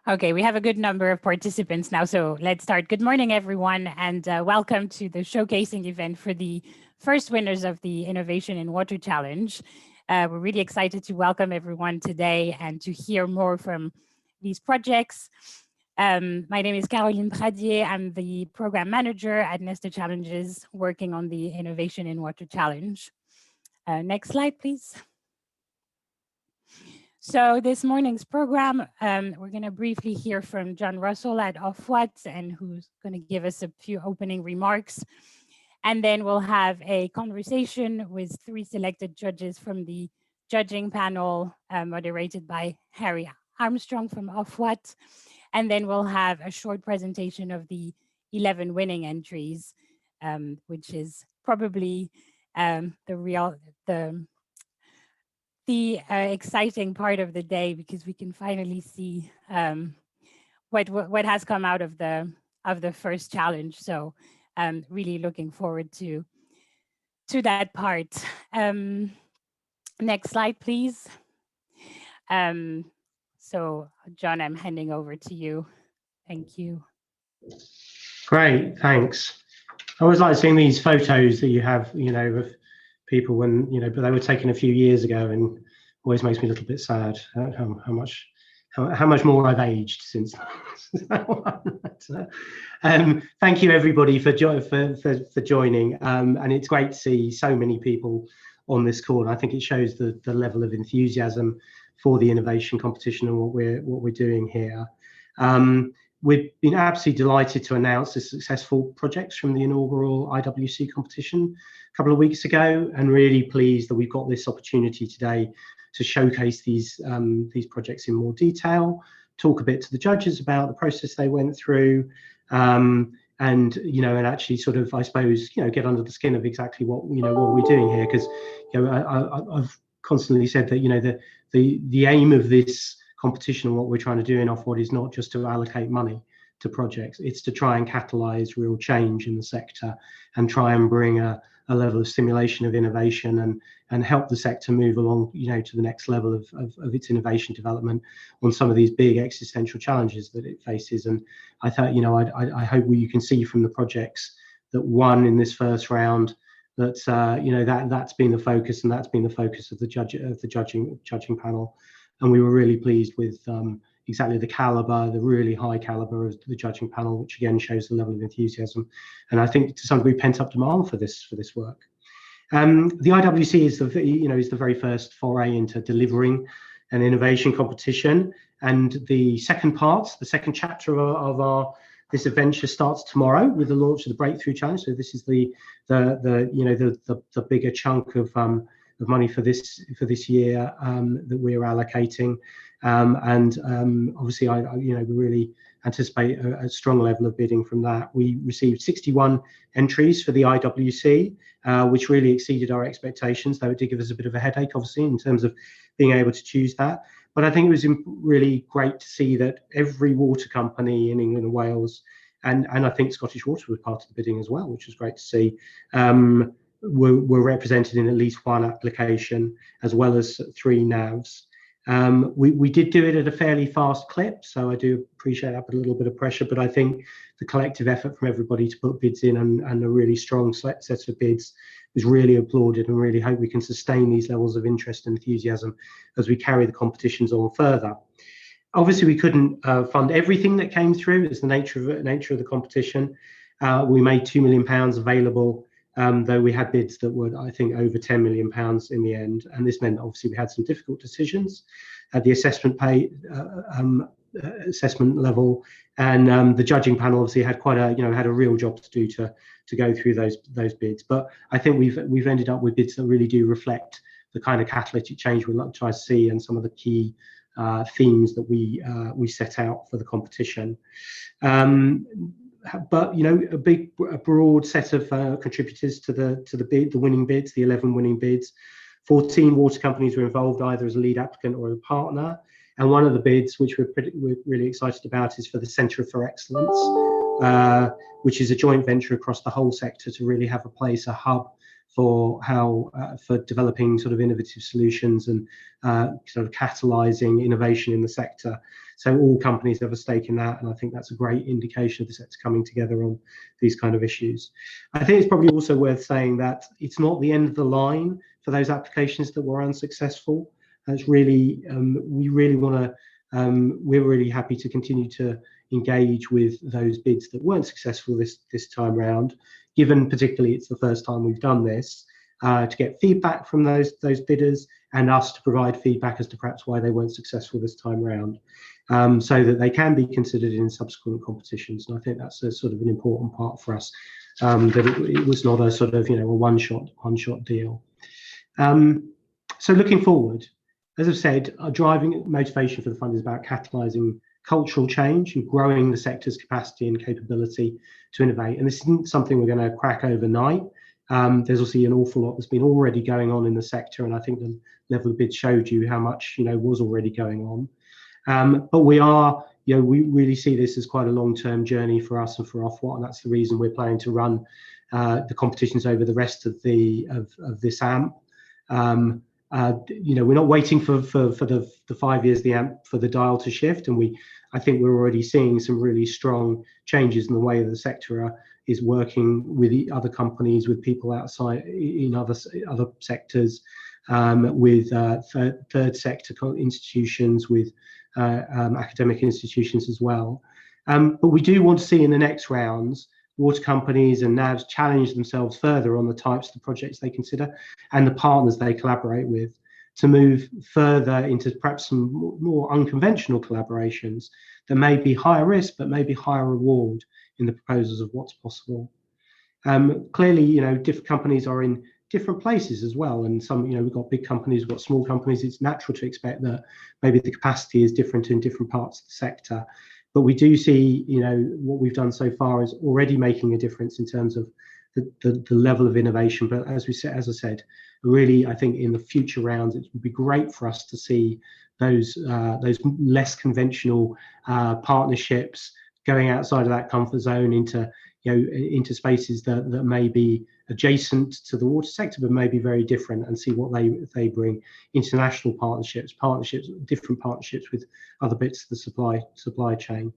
Okay, we have a good number of participants now, so let's start. Good morning, everyone, and welcome to the showcasing event for the first winners of the Innovation in Water Challenge. We're really excited to welcome everyone today and to hear more from these projects. My name is Caroline Pradier. I'm the program manager at Nesta Challenges, working on the Innovation in Water Challenge. Next slide, please. So this morning's program, we're going to briefly hear from John Russell at Ofwat, and who's going to give us a few opening remarks. And then we'll have a conversation with 3 selected judges from the judging panel, moderated by Harry Armstrong from Ofwat. And then we'll have a short presentation of the 11 winning entries, which is probably the exciting part of the day, because we can finally see what has come out of the first challenge. So really looking forward to that part. Next slide, please. So John, I'm handing over to you. Thank you. Great, thanks. I always like seeing these photos that you have, of people when, but they were taken a few years ago, and always makes me a little bit sad how much more I've aged since that one. Thank you everybody for joining, and it's great to see so many people on this call. I think it shows the level of enthusiasm for the innovation competition and what we're doing here. We've been absolutely delighted to announce the successful projects from the inaugural IWC competition a couple of weeks ago, and really pleased that we've got this opportunity today to showcase these projects in more detail, talk a bit to the judges about the process they went through, and actually sort of, I suppose, get under the skin of exactly what we're doing here, because I've constantly said that the aim of this competition and what we're trying to do in Ofwat is not just to allocate money to projects, it's to try and catalyze real change in the sector and try and bring a level of stimulation of innovation and help the sector move along to the next level of its innovation development on some of these big existential challenges that it faces. And I thought, I hope you can see from the projects that won in this first round that that's been the focus, and that's been the focus of the judging panel. And we were really pleased with exactly the really high caliber of the judging panel, which again shows the level of enthusiasm. And I think to some degree pent-up demand for this work. The IWC is the very first foray into delivering an innovation competition, and the second chapter of this adventure starts tomorrow with the launch of the Breakthrough Challenge. So this is the bigger chunk of money for this year that we're allocating, and obviously we really anticipate a strong level of bidding from that. We received 61 entries for the IWC, which really exceeded our expectations, though it did give us a bit of a headache, obviously, in terms of being able to choose that. But I think it was really great to see that every water company in England and Wales, and I think Scottish Water was part of the bidding as well, which was great to see, were represented in at least one application, as well as 3 NAVs. We did do it at a fairly fast clip, so I do appreciate that, but a little bit of pressure. But I think the collective effort from everybody to put bids in and a really strong set of bids was really applauded, and really hope we can sustain these levels of interest and enthusiasm as we carry the competitions on further. Obviously, we couldn't fund everything that came through. It's the nature of the competition. We made £2 million available, though we had bids that were, I think, over £10 million in the end. And this meant, obviously, we had some difficult decisions at the assessment level, and the judging panel obviously had quite a real job to do to go through those bids. But I think we've ended up with bids that really do reflect the kind of catalytic change we'd like to try to see, and some of the key themes that we set out for the competition. But a broad set of contributors to the winning bids, the 11 winning bids. 14 water companies were involved, either as a lead applicant or a partner. And one of the bids, which we're really excited about, is for the Centre for Excellence, which is a joint venture across the whole sector to really have a hub for developing sort of innovative solutions and sort of catalysing innovation in the sector. So all companies have a stake in that, and I think that's a great indication of the sector coming together on these kind of issues. I think it's probably also worth saying that it's not the end of the line for those applications that were unsuccessful. That's really, we really want to, we're really happy to continue to engage with those bids that weren't successful this time round, given particularly it's the first time we've done this, to get feedback from those bidders and us to provide feedback as to perhaps why they weren't successful this time round, so that they can be considered in subsequent competitions. And I think that's a sort of an important part for us, that it was not a sort of, a one-shot deal. So looking forward, as I've said, our driving motivation for the fund is about catalysing cultural change and growing the sector's capacity and capability to innovate. And this isn't something we're going to crack overnight. There's also an awful lot that's been already going on in the sector, and I think the level of bids showed you how much was already going on. But we are, we really see this as quite a long-term journey for us and for Ofwat, and that's the reason we're planning to run the competitions over the rest of this AMP. We're not waiting for the 5 years the AMP for the dial to shift, and I think we're already seeing some really strong changes in the way the sector is working with other companies, with people outside in other sectors, with third sector institutions, with academic institutions as well. But we do want to see in the next rounds water companies and NAVs challenge themselves further on the types of projects they consider and the partners they collaborate with, to move further into perhaps some more unconventional collaborations that may be higher risk but may be higher reward in the proposals of what's possible. Clearly, different companies are in different places as well, and some, we've got big companies, we've got small companies. It's natural to expect that maybe the capacity is different in different parts of the sector. But we do see, what we've done so far is already making a difference in terms of the level of innovation. But as I said, really, I think in the future rounds, it would be great for us to see those less conventional partnerships going outside of that comfort zone into spaces that may be adjacent to the water sector, but may be very different, and see what they bring. International partnerships, different partnerships with other bits of the supply chain,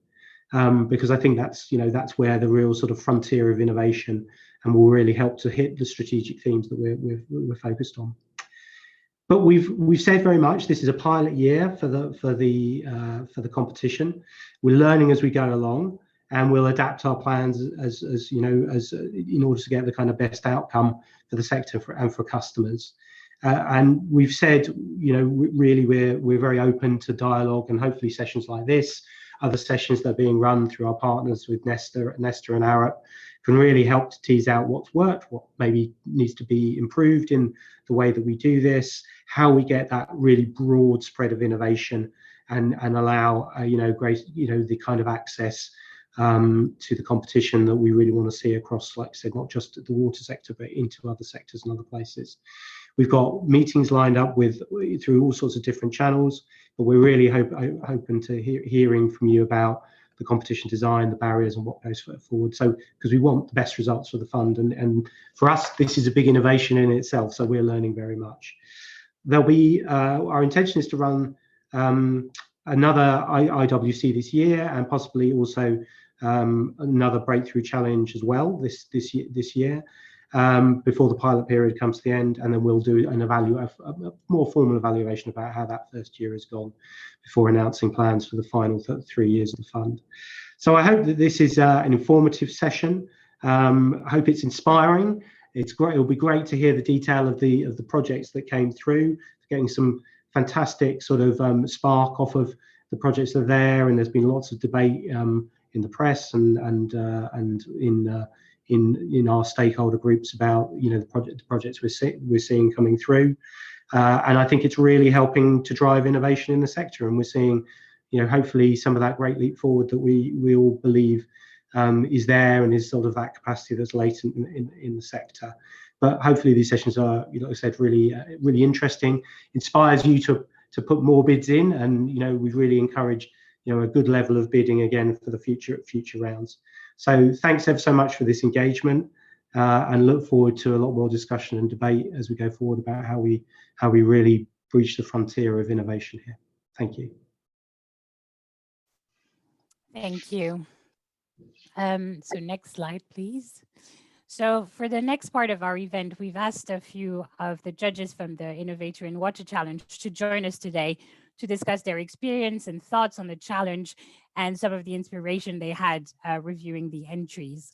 because I think that's where the real sort of frontier of innovation, and will really help to hit the strategic themes that we're focused on. But we've said very much this is a pilot year for the competition. We're learning as we go along, and we'll adapt our plans as in order to get the kind of best outcome for the sector and for customers. And we've said, really we're very open to dialogue, and hopefully sessions like this, other sessions that are being run through our partners with Nesta and Arup, can really help to tease out what's worked, what maybe needs to be improved in the way that we do this, how we get that really broad spread of innovation, and allow great the kind of access to the competition that we really want to see across, like I said, not just the water sector, but into other sectors and other places. We've got meetings lined up through all sorts of different channels, but we're really hoping to hearing from you about the competition design, the barriers, and what goes forward. So, because we want the best results for the fund, and for us, this is a big innovation in itself. So we're learning very much. There'll be our intention is to run another IWC this year, and possibly also another breakthrough challenge as well this year, before the pilot period comes to the end, and then we'll do a more formal evaluation about how that first year has gone before announcing plans for the final 3 years of the fund. So I hope that this is an informative session. I hope it's inspiring. It's great. It'll be great to hear the detail of the projects that came through, getting some fantastic sort of spark off of the projects that are there, and there's been lots of debate in the press and in our stakeholder groups about the projects we're seeing coming through, and I think it's really helping to drive innovation in the sector, and we're seeing hopefully some of that great leap forward that we all believe is there, and is sort of that capacity that's latent in the sector. But hopefully these sessions are, like I said, really interesting, inspires you to put more bids in, and we really encourage a good level of bidding again for the future rounds. So thanks ever so much for this engagement, and look forward to a lot more discussion and debate as we go forward about how we really breach the frontier of innovation here. Thank you. Thank you. So next slide, please. So for the next part of our event, we've asked a few of the judges from the Innovator in Water Challenge to join us today to discuss their experience and thoughts on the challenge and some of the inspiration they had reviewing the entries.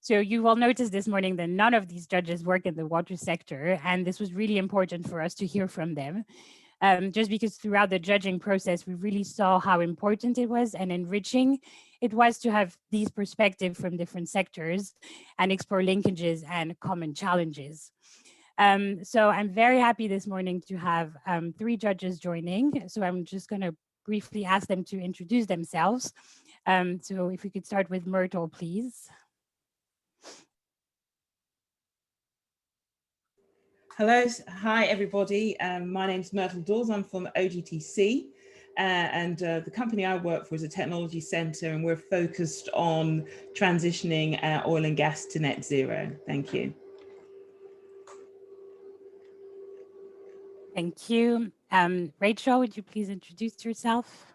So you will notice this morning that none of these judges work in the water sector, and this was really important for us to hear from them. Just because throughout the judging process, we really saw how important it was and enriching it was to have these perspectives from different sectors and explore linkages and common challenges. So I'm very happy this morning to have 3 judges joining. So I'm just going to briefly ask them to introduce themselves. So if we could start with Myrtle, please. Hello, hi everybody. My name's Myrtle Dawes. I'm from OGTC, and the company I work for is a technology centre, and we're focused on transitioning oil and gas to net zero. Thank you. Thank you. Rachel, would you please introduce yourself?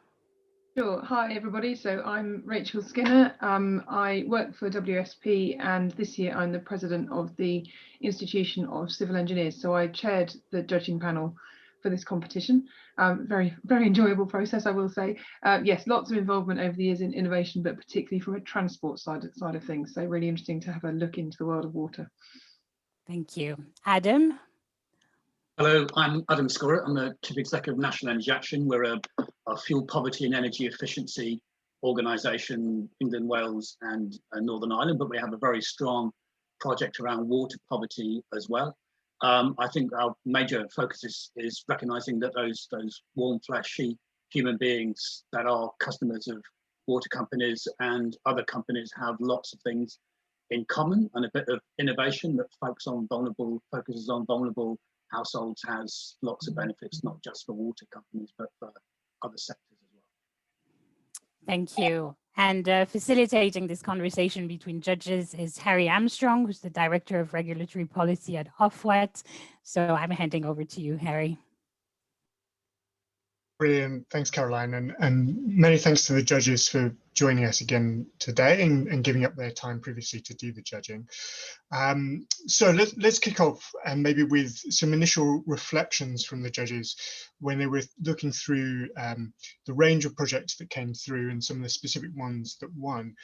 Sure. Hi, everybody. So I'm Rachel Skinner. I work for WSP, and this year I'm the president of the Institution of Civil Engineers. So I chaired the judging panel for this competition. Very enjoyable process, I will say. Yes, lots of involvement over the years in innovation, but particularly from a transport side of things. So really interesting to have a look into the world of water. Thank you. Adam? Hello, I'm Adam Scorett. I'm the Chief Executive of National Energy Action. We're a fuel poverty and energy efficiency organisation, England, Wales and Northern Ireland, but we have a very strong project around water poverty as well. I think our major focus is recognising that those warm, fleshy human beings that are customers of water companies and other companies have lots of things in common, and a bit of innovation that focuses on vulnerable households has lots of benefits, not just for water companies, but for other sectors as well. Thank you. And facilitating this conversation between judges is Harry Armstrong, who's the Director of Regulatory Policy at Ofwat. So I'm handing over to you, Harry. Brilliant. Thanks, Caroline. And many thanks to the judges for joining us again today and giving up their time previously to do the judging. So let's kick off and maybe with some initial reflections from the judges when they were looking through the range of projects that came through and some of the specific ones that won.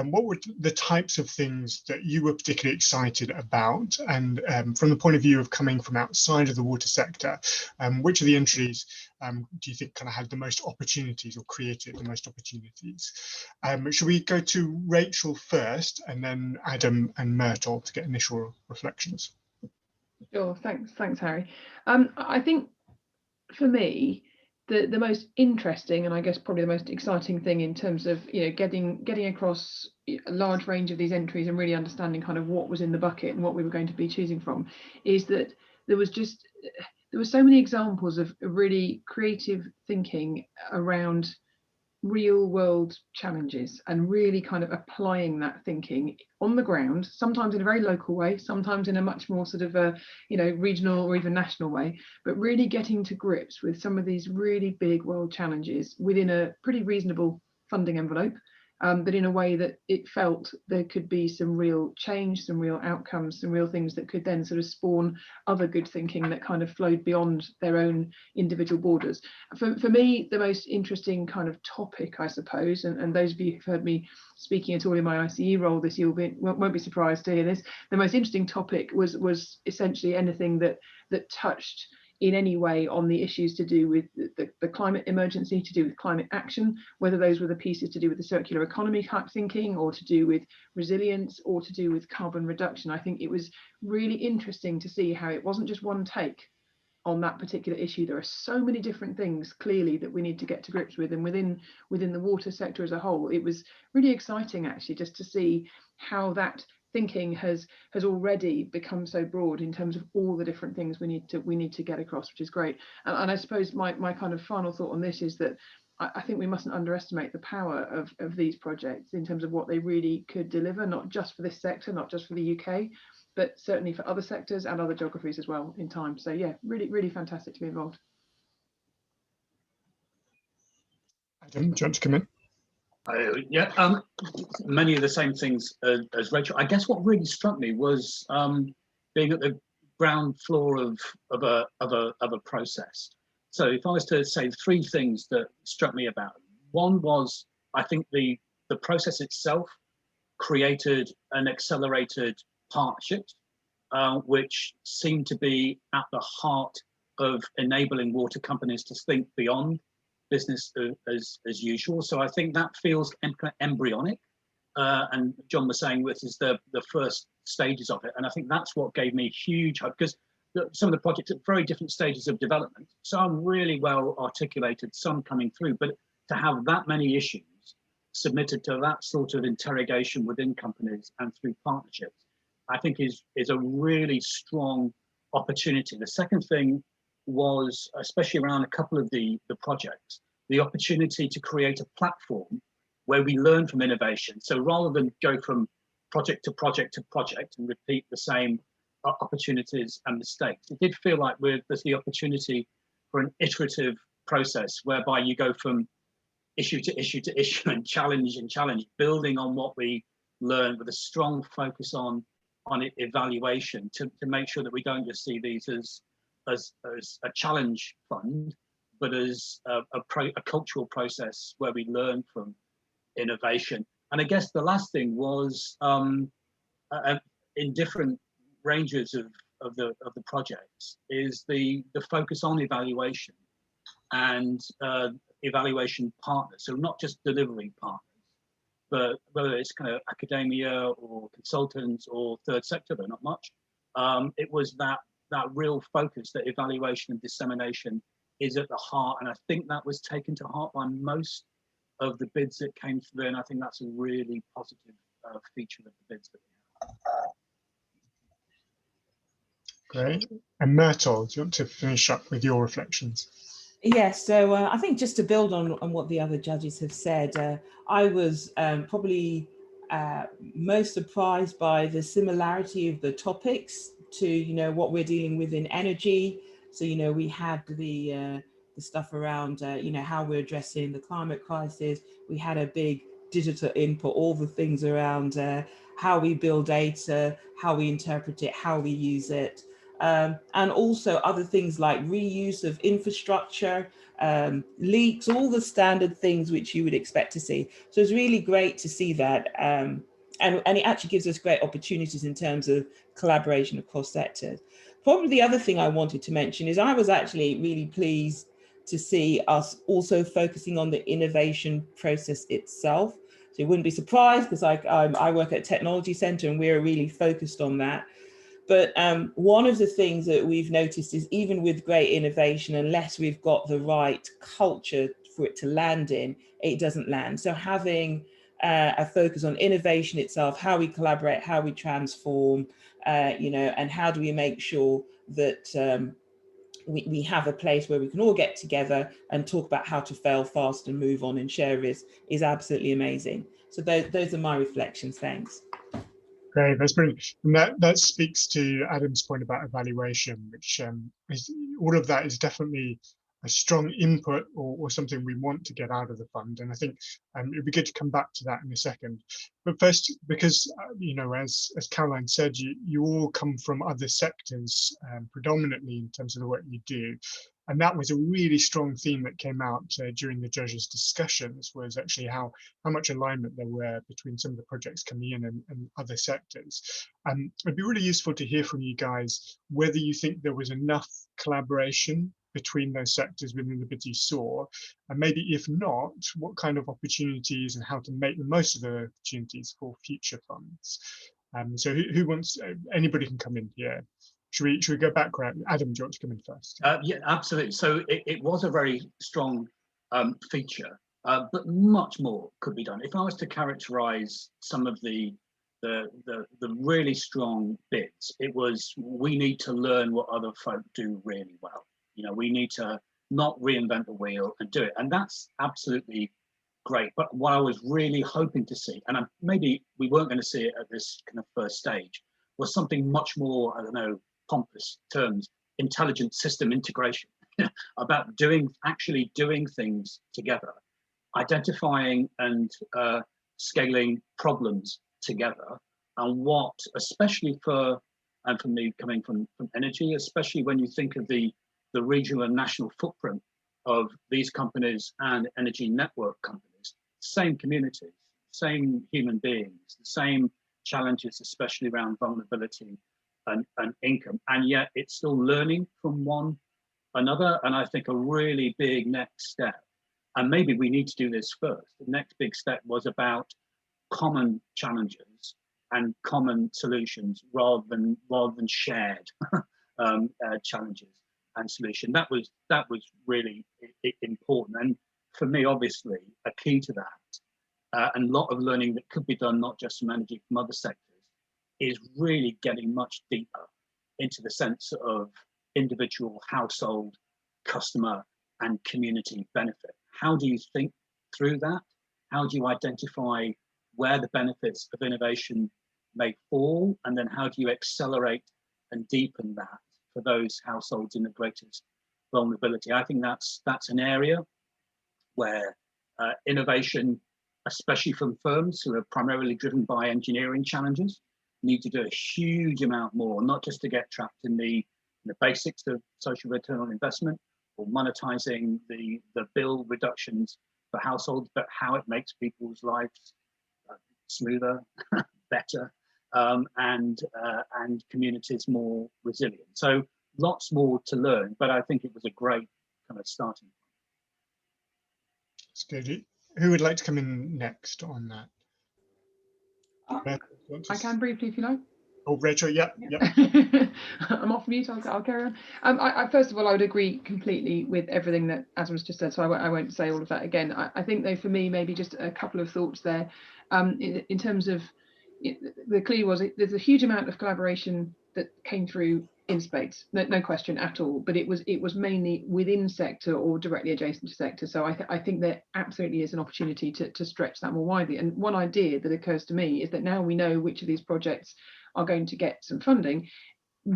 What were the types of things that you were particularly excited about? And from the point of view of coming from outside of the water sector, which of the entries do you think kind of had the most opportunities or created the most opportunities? Should we go to Rachel first and then Adam and Myrtle to get initial reflections? Sure, thanks, Harry. I think for me, the most interesting and I guess probably the most exciting thing in terms of getting across a large range of these entries and really understanding kind of what was in the bucket and what we were going to be choosing from is that there were so many examples of really creative thinking around real world challenges and really kind of applying that thinking on the ground, sometimes in a very local way, sometimes in a much more sort of a regional or even national way, but really getting to grips with some of these really big world challenges within a pretty reasonable funding envelope, but in a way that it felt there could be some real change, some real outcomes, some real things that could then sort of spawn other good thinking that kind of flowed beyond their own individual borders. For me, the most interesting kind of topic, I suppose, and those of you who've heard me speaking at all in my ICE role this year won't be surprised to hear this. The most interesting topic was essentially anything that touched in any way on the issues to do with the climate emergency, to do with climate action, whether those were the pieces to do with the circular economy type thinking or to do with resilience or to do with carbon reduction. I think it was really interesting to see how it wasn't just one take on that particular issue. There are so many different things clearly that we need to get to grips with, and within the water sector as a whole, it was really exciting actually just to see how that thinking has already become so broad in terms of all the different things we need to get across, which is great. And I suppose my kind of final thought on this is that I think we mustn't underestimate the power of these projects in terms of what they really could deliver, not just for this sector, not just for the UK, but certainly for other sectors and other geographies as well in time. So yeah, really fantastic to be involved. Adam, do you want to come in? Yeah, many of the same things as Rachel. I guess what really struck me was being at the ground floor of a process. So if I was to say three things that struck me about it, one was, I think the process itself created an accelerated partnerships, which seemed to be at the heart of enabling water companies to think beyond business as usual. So I think that feels embryonic, and John was saying this is the first stages of it, and I think that's what gave me huge hope, because some of the projects at very different stages of development, some really well articulated, some coming through, but to have that many issues submitted to that sort of interrogation within companies and through partnerships, I think is a really strong opportunity. The second thing was, especially around a couple of the projects, the opportunity to create a platform where we learn from innovation. So rather than go from project to project to project and repeat the same opportunities and mistakes, it did feel like there's the opportunity for an iterative process whereby you go from issue to issue to issue and challenge, building on what we learned with a strong focus on evaluation to make sure that we don't just see these as a challenge fund, but as a cultural process where we learn from innovation. And I guess the last thing was in different ranges of the projects is the focus on evaluation and evaluation partners. So not just delivery partners, but whether it's kind of academia or consultants or third sector, but not much. It was that real focus that evaluation and dissemination is at the heart, and I think that was taken to heart by most of the bids that came through, and I think that's a really positive feature of the bids that we have. Great. And Myrtle, do you want to finish up with your reflections? Yes, so I think just to build on what the other judges have said, I was probably most surprised by the similarity of the topics to, what we're dealing with in energy. So, we had the stuff around, how we're addressing the climate crisis. We had a big digital input, all the things around how we build data, how we interpret it, how we use it. And also other things like reuse of infrastructure, leaks, all the standard things which you would expect to see. So it's really great to see that. And it actually gives us great opportunities in terms of collaboration across sectors. Probably the other thing I wanted to mention is I was actually really pleased to see us also focusing on the innovation process itself. So you wouldn't be surprised because I work at a technology center and we're really focused on that. But one of the things that we've noticed is even with great innovation, unless we've got the right culture for it to land in, it doesn't land. So having a focus on innovation itself, how we collaborate, how we transform, and how do we make sure that we have a place where we can all get together and talk about how to fail fast and move on and share is absolutely amazing. So those are my reflections. Thanks. Great, that's brilliant. And that speaks to Adam's point about evaluation, which is, all of that is definitely a strong input or something we want to get out of the fund. And I think it'd be good to come back to that in a second. But first, because, as Caroline said, you all come from other sectors predominantly in terms of the work you do. And that was a really strong theme that came out during the judges' discussions, was actually how much alignment there were between some of the projects coming in and other sectors. It'd be really useful to hear from you guys whether you think there was enough collaboration between those sectors within the bids you saw, and maybe if not, what kind of opportunities and how to make the most of the opportunities for future funds. So who wants, anybody can come in here. Should we go back? Adam, do you want to come in first? Yeah, absolutely. So it was a very strong feature, but much more could be done. If I was to characterize some of the really strong bits, it was, we need to learn what other folk do really well. We need to not reinvent the wheel and do it. And that's absolutely great. But what I was really hoping to see, and maybe we weren't going to see it at this kind of first stage, was something much more, I don't know, pompous terms, intelligent system integration, about actually doing things together identifying and scaling problems together, and what, especially for me coming from energy, especially when you think of the regional and national footprint of these companies and energy network companies, same communities, same human beings, the same challenges, especially around vulnerability and income, and yet it's still learning from one another. And I think a really big next step, and maybe we need to do this first, the next big step was about common challenges and common solutions rather than shared challenges and solution. That was really important, and for me, obviously, a key to that, and a lot of learning that could be done not just from energy, from other sectors, is really getting much deeper into the sense of individual, household, customer, and community benefit. How do you think through that? How do you identify where the benefits of innovation may fall, and then how do you accelerate and deepen that for those households in the greatest vulnerability? I think that's an area where innovation, especially from firms who are primarily driven by engineering challenges, need to do a huge amount more, not just to get trapped in the basics of social return on investment or monetizing the bill reductions for households, but how it makes people's lives smoother, better, and communities more resilient. So lots more to learn, but I think it was a great kind of starting point. That's good. Who would like to come in next on that? I can briefly if you like. Oh, Rachel, yep. I'm off mute, I'll carry on. I first of all, I would agree completely with everything that Adam's just said, so I won't say all of that again. I think though, for me, maybe just a couple of thoughts there. In terms of, the clue was there's a huge amount of collaboration that came through in space, no question at all, but it was mainly within sector or directly adjacent to sector. So I think there absolutely is an opportunity to stretch that more widely. And one idea that occurs to me is that now we know which of these projects are going to get some funding,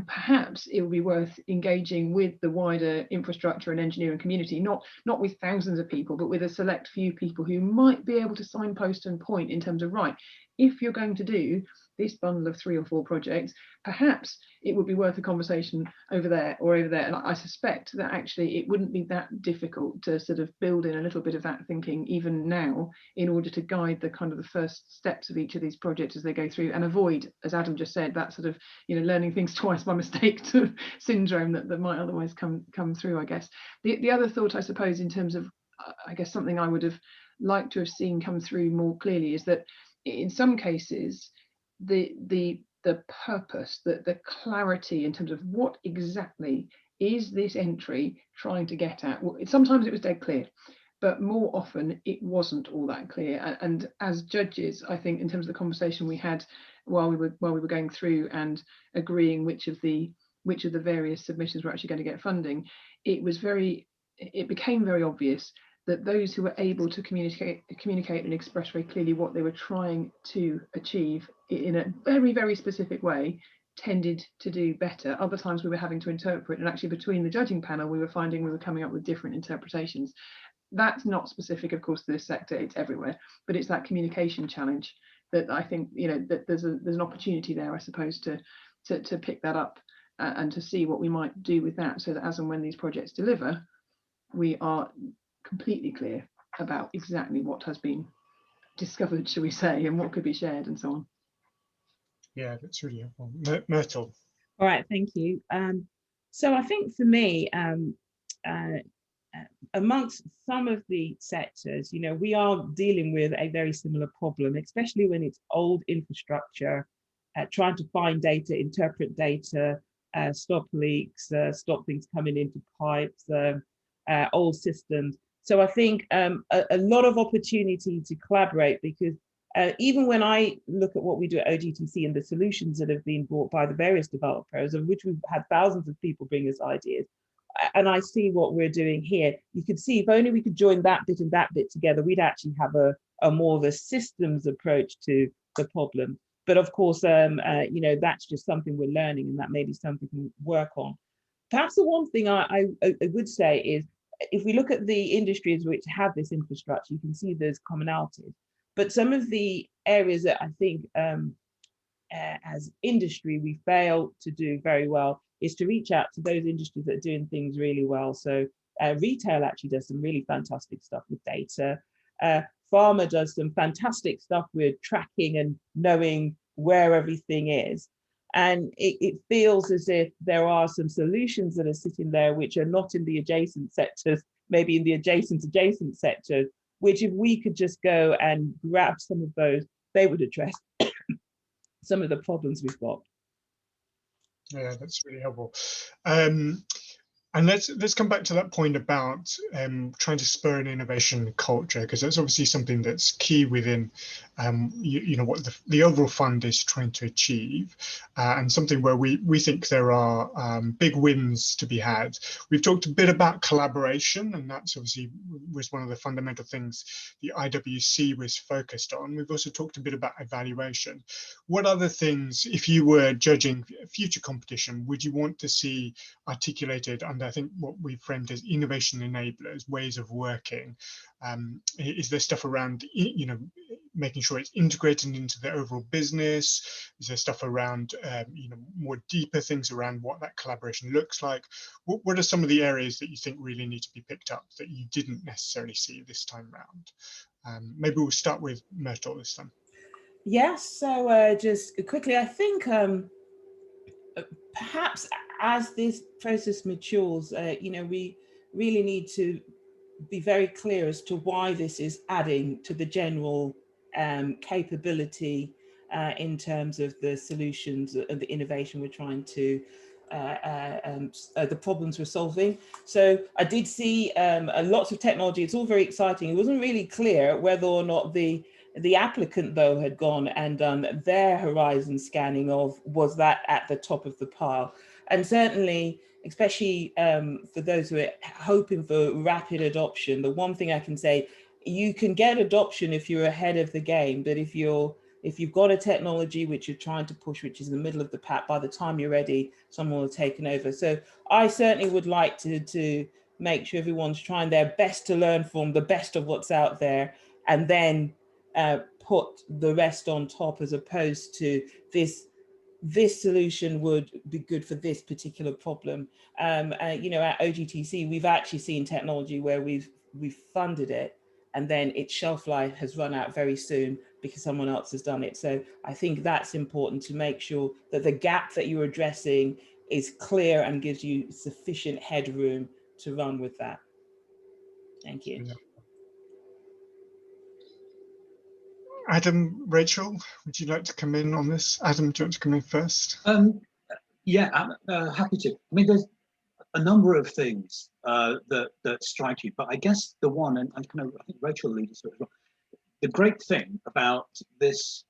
perhaps it will be worth engaging with the wider infrastructure and engineering community, not with thousands of people, but with a select few people who might be able to signpost and point in terms of, right, if you're going to do this bundle of 3 or 4 projects, perhaps it would be worth a conversation over there or over there. And I suspect that actually it wouldn't be that difficult to sort of build in a little bit of that thinking even now in order to guide the kind of the first steps of each of these projects as they go through, and avoid, as Adam just said, that sort of, learning things twice by mistake sort of syndrome that might otherwise come through, I guess. The other thought, I suppose, in terms of, I guess, something I would have liked to have seen come through more clearly is that in some cases, the purpose, the clarity in terms of what exactly is this entry trying to get at. Sometimes it was dead clear, but more often it wasn't all that clear. And as judges, I think in terms of the conversation we had while we were going through and agreeing which of the various submissions were actually going to get funding, it became very obvious that those who were able to communicate and express very clearly what they were trying to achieve in a very, very specific way tended to do better. Other times we were having to interpret, and actually between the judging panel we were finding we were coming up with different interpretations. That's not specific, of course, to this sector, it's everywhere, but it's that communication challenge that I think, that there's an opportunity there, I suppose, to pick that up and to see what we might do with that, so that as and when these projects deliver, we are completely clear about exactly what has been discovered, shall we say, and what could be shared and so on. Yeah, that's really helpful. Myrtle. All right, thank you. So I think for me, amongst some of the sectors, we are dealing with a very similar problem, especially when it's old infrastructure, trying to find data, interpret data, stop leaks, stop things coming into pipes, old systems. So I think a lot of opportunity to collaborate, because even when I look at what we do at OGTC and the solutions that have been brought by the various developers, of which we've had thousands of people bring us ideas, and I see what we're doing here, you could see if only we could join that bit and that bit together, we'd actually have a more of a systems approach to the problem. But of course, that's just something we're learning, and that may be something we can work on. Perhaps the one thing I would say is, if we look at the industries which have this infrastructure, you can see there's commonalities. But some of the areas that I think as industry we fail to do very well is to reach out to those industries that are doing things really well. So retail actually does some really fantastic stuff with data. Pharma does some fantastic stuff with tracking and knowing where everything is. And it feels as if there are some solutions that are sitting there which are not in the adjacent sectors, maybe in the adjacent sectors, which if we could just go and grab some of those, they would address some of the problems we've got. Yeah, that's really helpful. And let's come back to that point about trying to spur an innovation culture, because that's obviously something that's key within you know, what the overall fund is trying to achieve, and something where we think there are big wins to be had. We've talked a bit about collaboration, and that's obviously was one of the fundamental things the IWC was focused on. We've also talked a bit about evaluation. What other things, if you were judging future competition, would you want to see articulated under, I think, what we framed as innovation enablers, ways of working? Is there stuff around, you know, making sure it's integrated into the overall business? Is there stuff around, you know, more deeper things around what that collaboration looks like? What are some of the areas that you think really need to be picked up that you didn't necessarily see this time around? Maybe we'll start with Myrtle this time. Yes, so just quickly, I think perhaps as this process matures, you know, we really need to be very clear as to why this is adding to the general capability in terms of the solutions and the innovation we're trying to, the problems we're solving. So I did see lots of technology. It's all very exciting. It wasn't really clear whether or not the applicant, though, had gone and done their horizon scanning of, was that at the top of the pile? And certainly, especially for those who are hoping for rapid adoption, the one thing I can say, you can get adoption if you're ahead of the game, but if you've got a technology which you're trying to push, which is in the middle of the pack, by the time you're ready, someone will have taken over. So I certainly would like to make sure everyone's trying their best to learn from the best of what's out there, and then put the rest on top, as opposed to this solution would be good for this particular problem. You know, at OGTC, we've actually seen technology where we've funded it, and then its shelf life has run out very soon because someone else has done it. So I think that's important, to make sure that the gap that you're addressing is clear and gives you sufficient headroom to run with that. Thank you. Yeah. Adam, Rachel, would you like to come in on this? Adam, do you want to come in first? Yeah, I'm happy to. I mean, there's a number of things that strike you, but I guess the one, and kind of, I think Rachel alluded to it as well, the great thing about this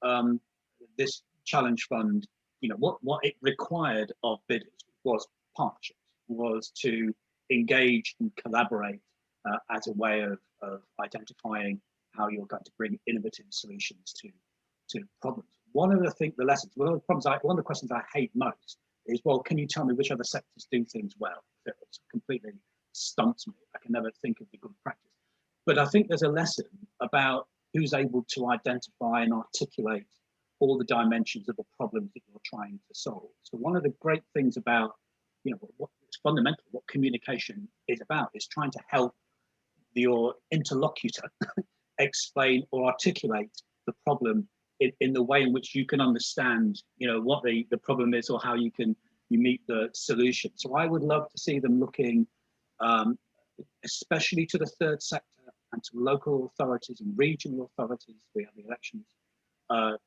this challenge fund, you know, what it required of bidders was partnerships, was to engage and collaborate as a way of identifying how you're going to bring innovative solutions to problems. One of the lessons, one of the questions I hate most is, well, can you tell me which other sectors do things well? It completely stumps me. I can never think of the good practice. But I think there's a lesson about who's able to identify and articulate all the dimensions of the problems that you're trying to solve. So one of the great things about, you know, what's fundamental, what communication is about, is trying to help your interlocutor explain or articulate the problem in the way in which you can understand, you know, what the problem is, or how you meet the solution. So I would love to see them looking, especially to the third sector and to local authorities and regional authorities. We have the elections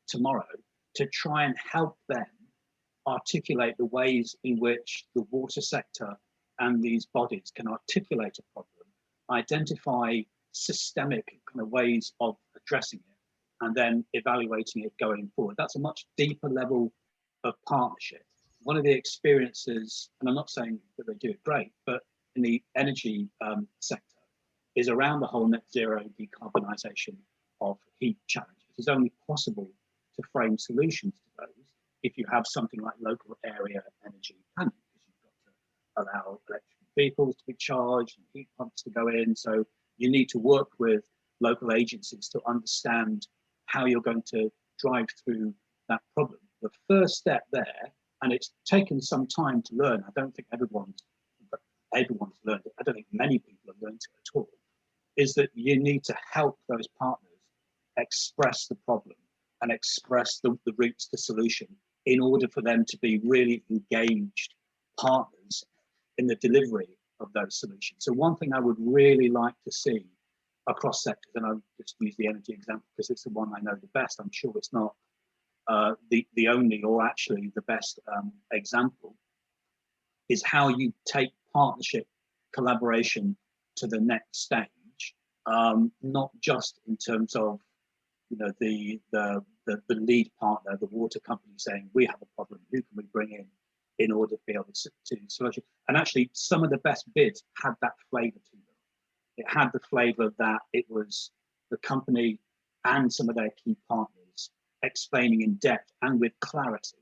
tomorrow, to try and help them articulate the ways in which the water sector and these bodies can articulate a problem, identify systemic kind of ways of addressing it, and then evaluating it going forward. That's a much deeper level of partnership. One of the experiences, and I'm not saying that they do it great, but in the energy sector, is around the whole net zero decarbonisation of heat challenges. It's only possible to frame solutions to those if you have something like local area energy planning, because you've got to allow electric vehicles to be charged and heat pumps to go in. So you need to work with local agencies to understand how you're going to drive through that problem. The first step there, and it's taken some time to learn, I don't think everyone's learned it, I don't think many people have learned it at all, is that you need to help those partners express the problem and express the routes to solution in order for them to be really engaged partners in the delivery of those solutions. So one thing I would really like to see across sectors, and I'll just use the energy example because it's the one I know the best, I'm sure it's not the only or actually the best example, is how you take partnership collaboration to the next stage, not just in terms of the lead partner, the water company saying we have a problem, who can we bring in order to be able to solution. And actually some of the best bids had that flavour to them. It had the flavour that it was the company and some of their key partners explaining in depth and with clarity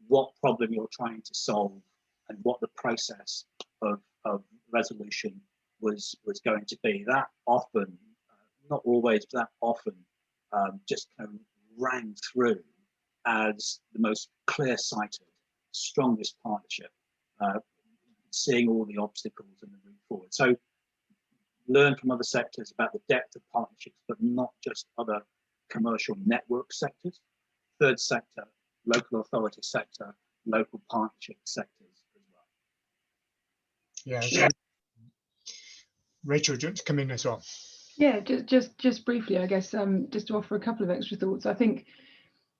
what problem you're trying to solve and what the process of resolution was going to be. That often, not always, but that often just kind of rang through as the most clear-sighted, strongest partnership, seeing all the obstacles and the route forward. So learn from other sectors about the depth of partnerships, but not just other commercial network sectors. Third sector, local authority sector, local partnership sectors as well. Yeah. Rachel, do you want to come in as well? Yeah, just briefly, I guess, just to offer a couple of extra thoughts. I think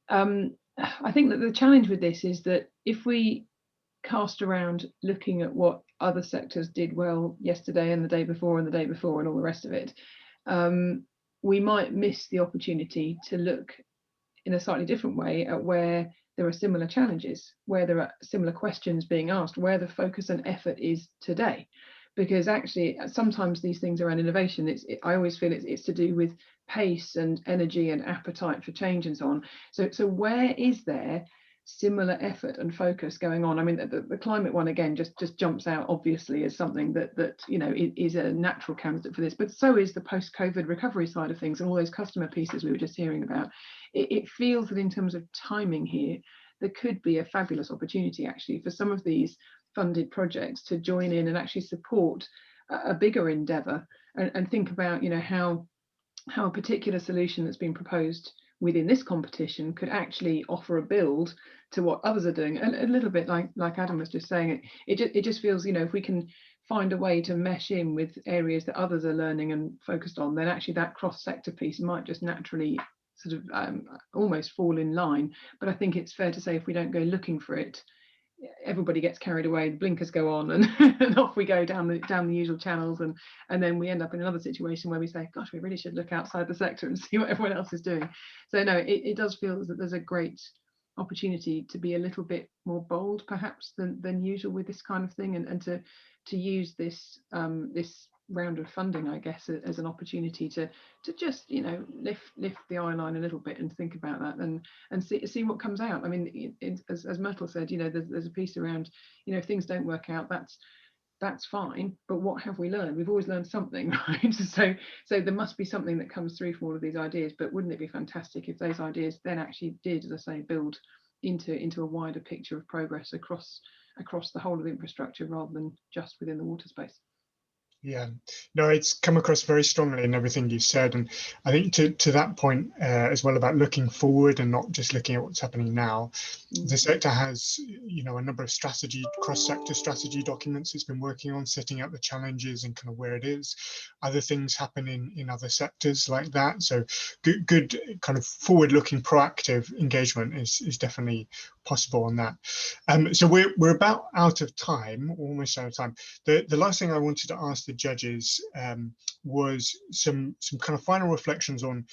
that the challenge with this is that if we cast around looking at what other sectors did well yesterday and the day before and the day before and all the rest of it, we might miss the opportunity to look in a slightly different way at where there are similar challenges, where there are similar questions being asked, where the focus and effort is today. Because actually, sometimes these things around innovation, I always feel it's to do with pace and energy and appetite for change and so on. So where is there similar effort and focus going on? I mean, the climate one again just jumps out obviously as something that is a natural candidate for this. But so is the post-COVID recovery side of things and all those customer pieces we were just hearing about. It feels that in terms of timing here, there could be a fabulous opportunity actually for some of these funded projects to join in and actually support a bigger endeavour and think about how a particular solution that's been proposed within this competition could actually offer a build to what others are doing. A little bit like Adam was just saying, it just feels, if we can find a way to mesh in with areas that others are learning and focused on, then actually that cross-sector piece might just naturally sort of almost fall in line. But I think it's fair to say if we don't go looking for it, everybody gets carried away, the blinkers go on, and off we go down the usual channels, and then we end up in another situation where we say, gosh, we really should look outside the sector and see what everyone else is doing. So no, it does feel that there's a great opportunity to be a little bit more bold perhaps than usual with this kind of thing, and to use this this round of funding, I guess, as an opportunity to just lift the eye line a little bit and think about that and see what comes out. I mean, as Myrtle said, there's a piece around, if things don't work out, that's fine, but what have we learned? We've always learned something, right? So there must be something that comes through from all of these ideas. But wouldn't it be fantastic if those ideas then actually did, as I say, build into a wider picture of progress across the whole of infrastructure rather than just within the water space? Yeah, no, it's come across very strongly in everything you said, and I think to that point as well about looking forward and not just looking at what's happening now. The sector has, a number of cross-sector strategy documents it's been working on, setting out the challenges and kind of where it is. Other things happen in other sectors like that. So good kind of forward-looking, proactive engagement is definitely possible on that. So we're about out of time, almost out of time. The last thing I wanted to ask the judges was some kind of final reflections on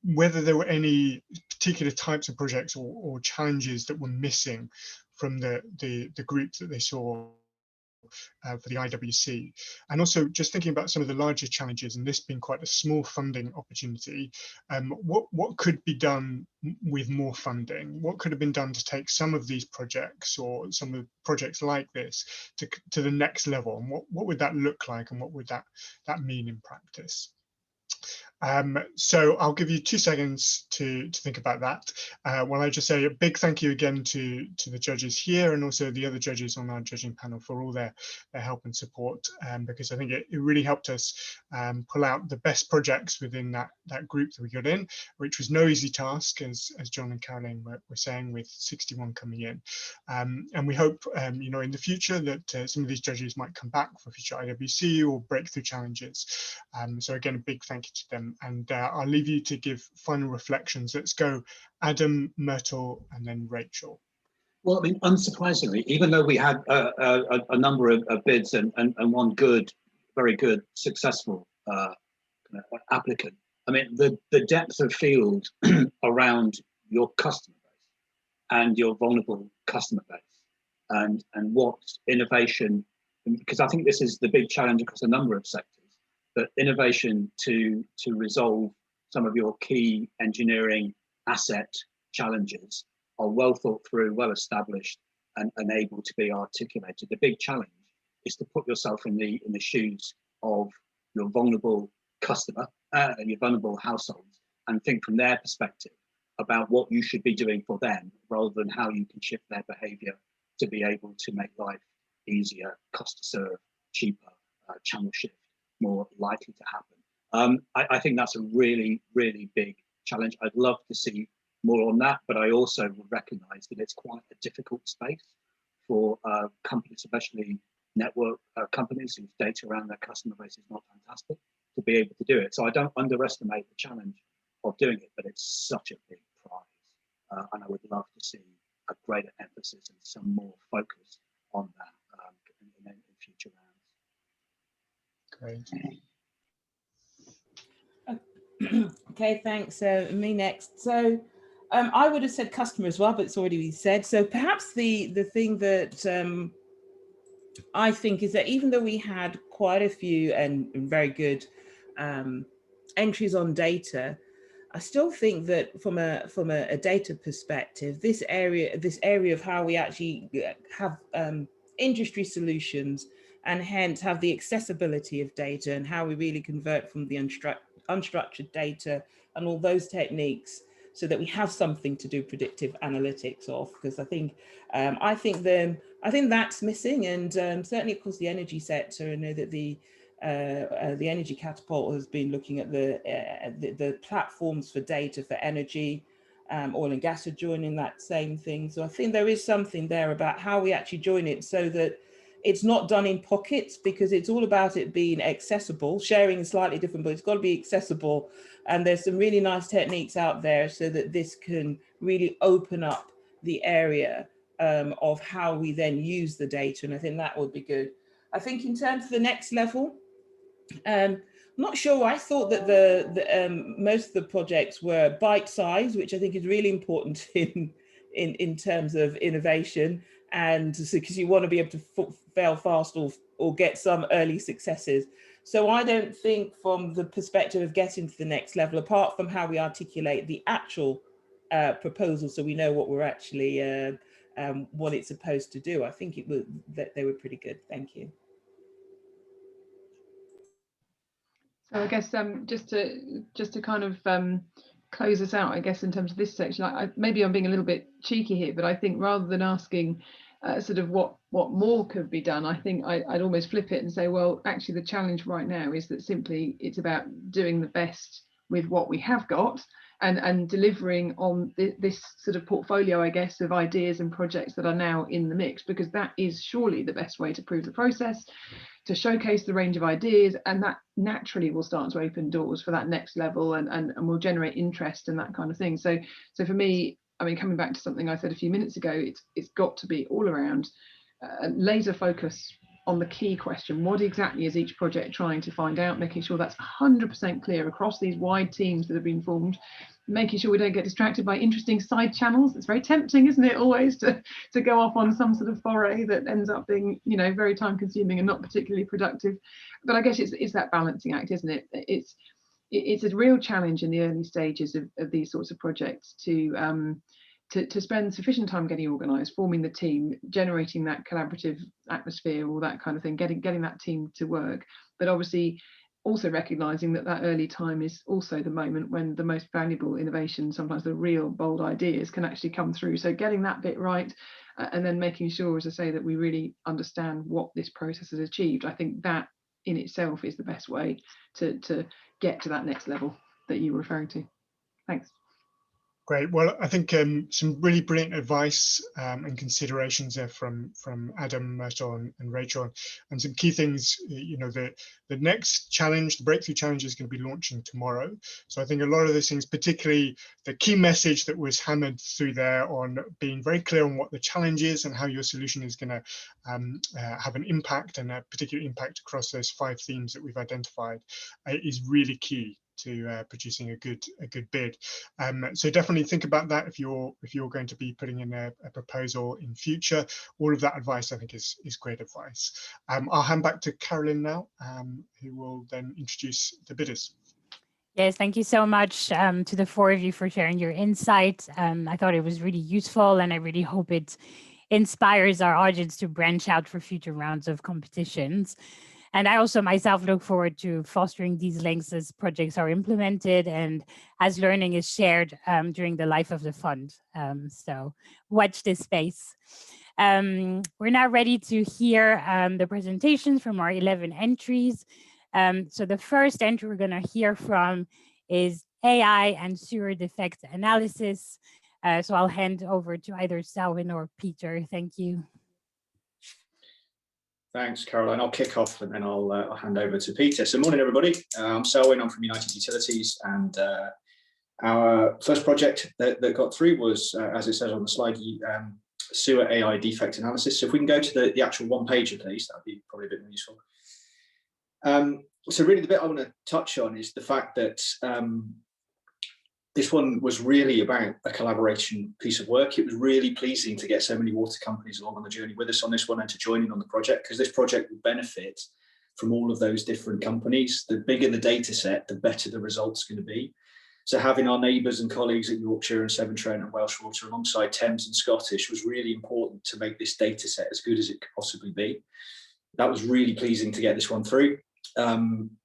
whether there were any particular types of projects or challenges that were missing from the group that they saw for the IWC. And also just thinking about some of the larger challenges, and this being quite a small funding opportunity, what could be done with more funding? What could have been done to take some of these projects or some of the projects like this to the next level? And what would that look like, and what would that mean in practice? So I'll give you 2 seconds to think about that. While I just say a big thank you again to the judges here, and also the other judges on our judging panel for all their help and support, because I think it really helped us pull out the best projects within that group that we got in, which was no easy task, as John and Caroline were saying, with 61 coming in. And we hope, you know, in the future that some of these judges might come back for future IWC or breakthrough challenges. So again, a big thank you to them. And I'll leave you to give final reflections. Let's go Adam, Myrtle, and then Rachel. Well, I mean, unsurprisingly, even though we had a number of bids and one good, very good, successful applicant, I mean, the depth of field around your customer base and your vulnerable customer base, and what innovation, because I think this is the big challenge across a number of sectors, that innovation to resolve some of your key engineering asset challenges are well thought through, well established, and able to be articulated. The big challenge is to put yourself in the shoes of your vulnerable customer, your vulnerable households, and think from their perspective about what you should be doing for them, rather than how you can shift their behaviour to be able to make life easier, cost to serve, cheaper, channel shift more likely to happen. I think that's a really, really big challenge. I'd love to see more on that, but I also would recognise that it's quite a difficult space for companies, especially network companies whose data around their customer base is not fantastic, to be able to do it. So I don't underestimate the challenge of doing it, but it's such a big prize. And I would love to see a greater emphasis and some more focus on that in future rounds. Great. Okay, thanks. Me next. So I would have said customer as well, but it's already been said. So perhaps the thing that I think is that even though we had quite a few and very good entries on data, I still think that from a data perspective, this area of how we actually have industry solutions, and hence have the accessibility of data, and how we really convert from the unstructured data and all those techniques, so that we have something to do predictive analytics of. Because I think that's missing, and certainly of course the energy sector. I know that the energy catapult has been looking at the platforms for data for energy. Oil and gas are joining that same thing. So I think there is something there about how we actually join it, so that it's not done in pockets, because it's all about it being accessible. Sharing is slightly different, but it's got to be accessible. And there's some really nice techniques out there, so that this can really open up the area of how we then use the data. And I think that would be good. I think in terms of the next level, I'm not sure. I thought that the most of the projects were bite-sized, which I think is really important in terms of innovation. And so, because you want to be able to fail fast or get some early successes. So I don't think, from the perspective of getting to the next level, apart from how we articulate the actual proposal, so we know what we're actually what it's supposed to do, I think that they were pretty good. Thank you. So I guess just to kind of close us out, I guess, in terms of this section, maybe I'm being a little bit cheeky here, but I think rather than asking sort of what more could be done, I think I'd almost flip it and say, well, actually the challenge right now is that simply it's about doing the best with what we have got, and delivering on this sort of portfolio, I guess, of ideas and projects that are now in the mix, because that is surely the best way to prove the process, to showcase the range of ideas, and that naturally will start to open doors for that next level, and will generate interest and that kind of thing. So for me, I mean, coming back to something I said a few minutes ago, it's got to be all around laser focus on the key question: what exactly is each project trying to find out, making sure that's 100% clear across these wide teams that have been formed, making sure we don't get distracted by interesting side channels. It's very tempting, isn't it, always to go off on some sort of foray that ends up being, you know, very time consuming and not particularly productive. But I guess it's that balancing act, isn't it? It's a real challenge in the early stages of these sorts of projects to spend sufficient time getting organised, forming the team, generating that collaborative atmosphere, all that kind of thing, getting that team to work. But obviously also recognising that early time is also the moment when the most valuable innovation, sometimes the real bold ideas, can actually come through. So getting that bit right, and then making sure, as I say, that we really understand what this process has achieved. I think that in itself is the best way to get to that next level that you were referring to. Thanks. Great. Well, I think some really brilliant advice and considerations there from Adam, Myrtle, and Rachel, and some key things. You know, the next challenge, the breakthrough challenge, is going to be launching tomorrow. So I think a lot of those things, particularly the key message that was hammered through there on being very clear on what the challenge is and how your solution is going to have an impact, and a particular impact across those 5 themes that we've identified, is really key to producing a good bid. So definitely think about that if you're going to be putting in a proposal in future. All of that advice, I think, is great advice. I'll hand back to Carolyn now, who will then introduce the bidders. Yes, thank you so much to the 4 of you for sharing your insights. I thought it was really useful, and I really hope it inspires our audience to branch out for future rounds of competitions. And I also myself look forward to fostering these links as projects are implemented and as learning is shared during the life of the fund. So watch this space. We're now ready to hear the presentations from our 11 entries. So the first entry we're going to hear from is AI and sewer defect analysis. So I'll hand over to either Selwyn or Peter. Thank you. Thanks, Caroline. I'll kick off and then I'll hand over to Peter. So morning, everybody. I'm Selwyn, I'm from United Utilities, and our first project that got through was, as it says on the slide, sewer AI defect analysis. So if we can go to the actual one pager, please, that'd be probably a bit more useful. So really the bit I want to touch on is the fact that this one was really about a collaboration piece of work. It was really pleasing to get so many water companies along on the journey with us on this one and to join in on the project, because this project will benefit from all of those different companies. The bigger the data set, the better the result's going to be. So having our neighbours and colleagues at Yorkshire and Severn Trent and Welsh Water alongside Thames and Scottish was really important to make this data set as good as it could possibly be. That was really pleasing to get this one through.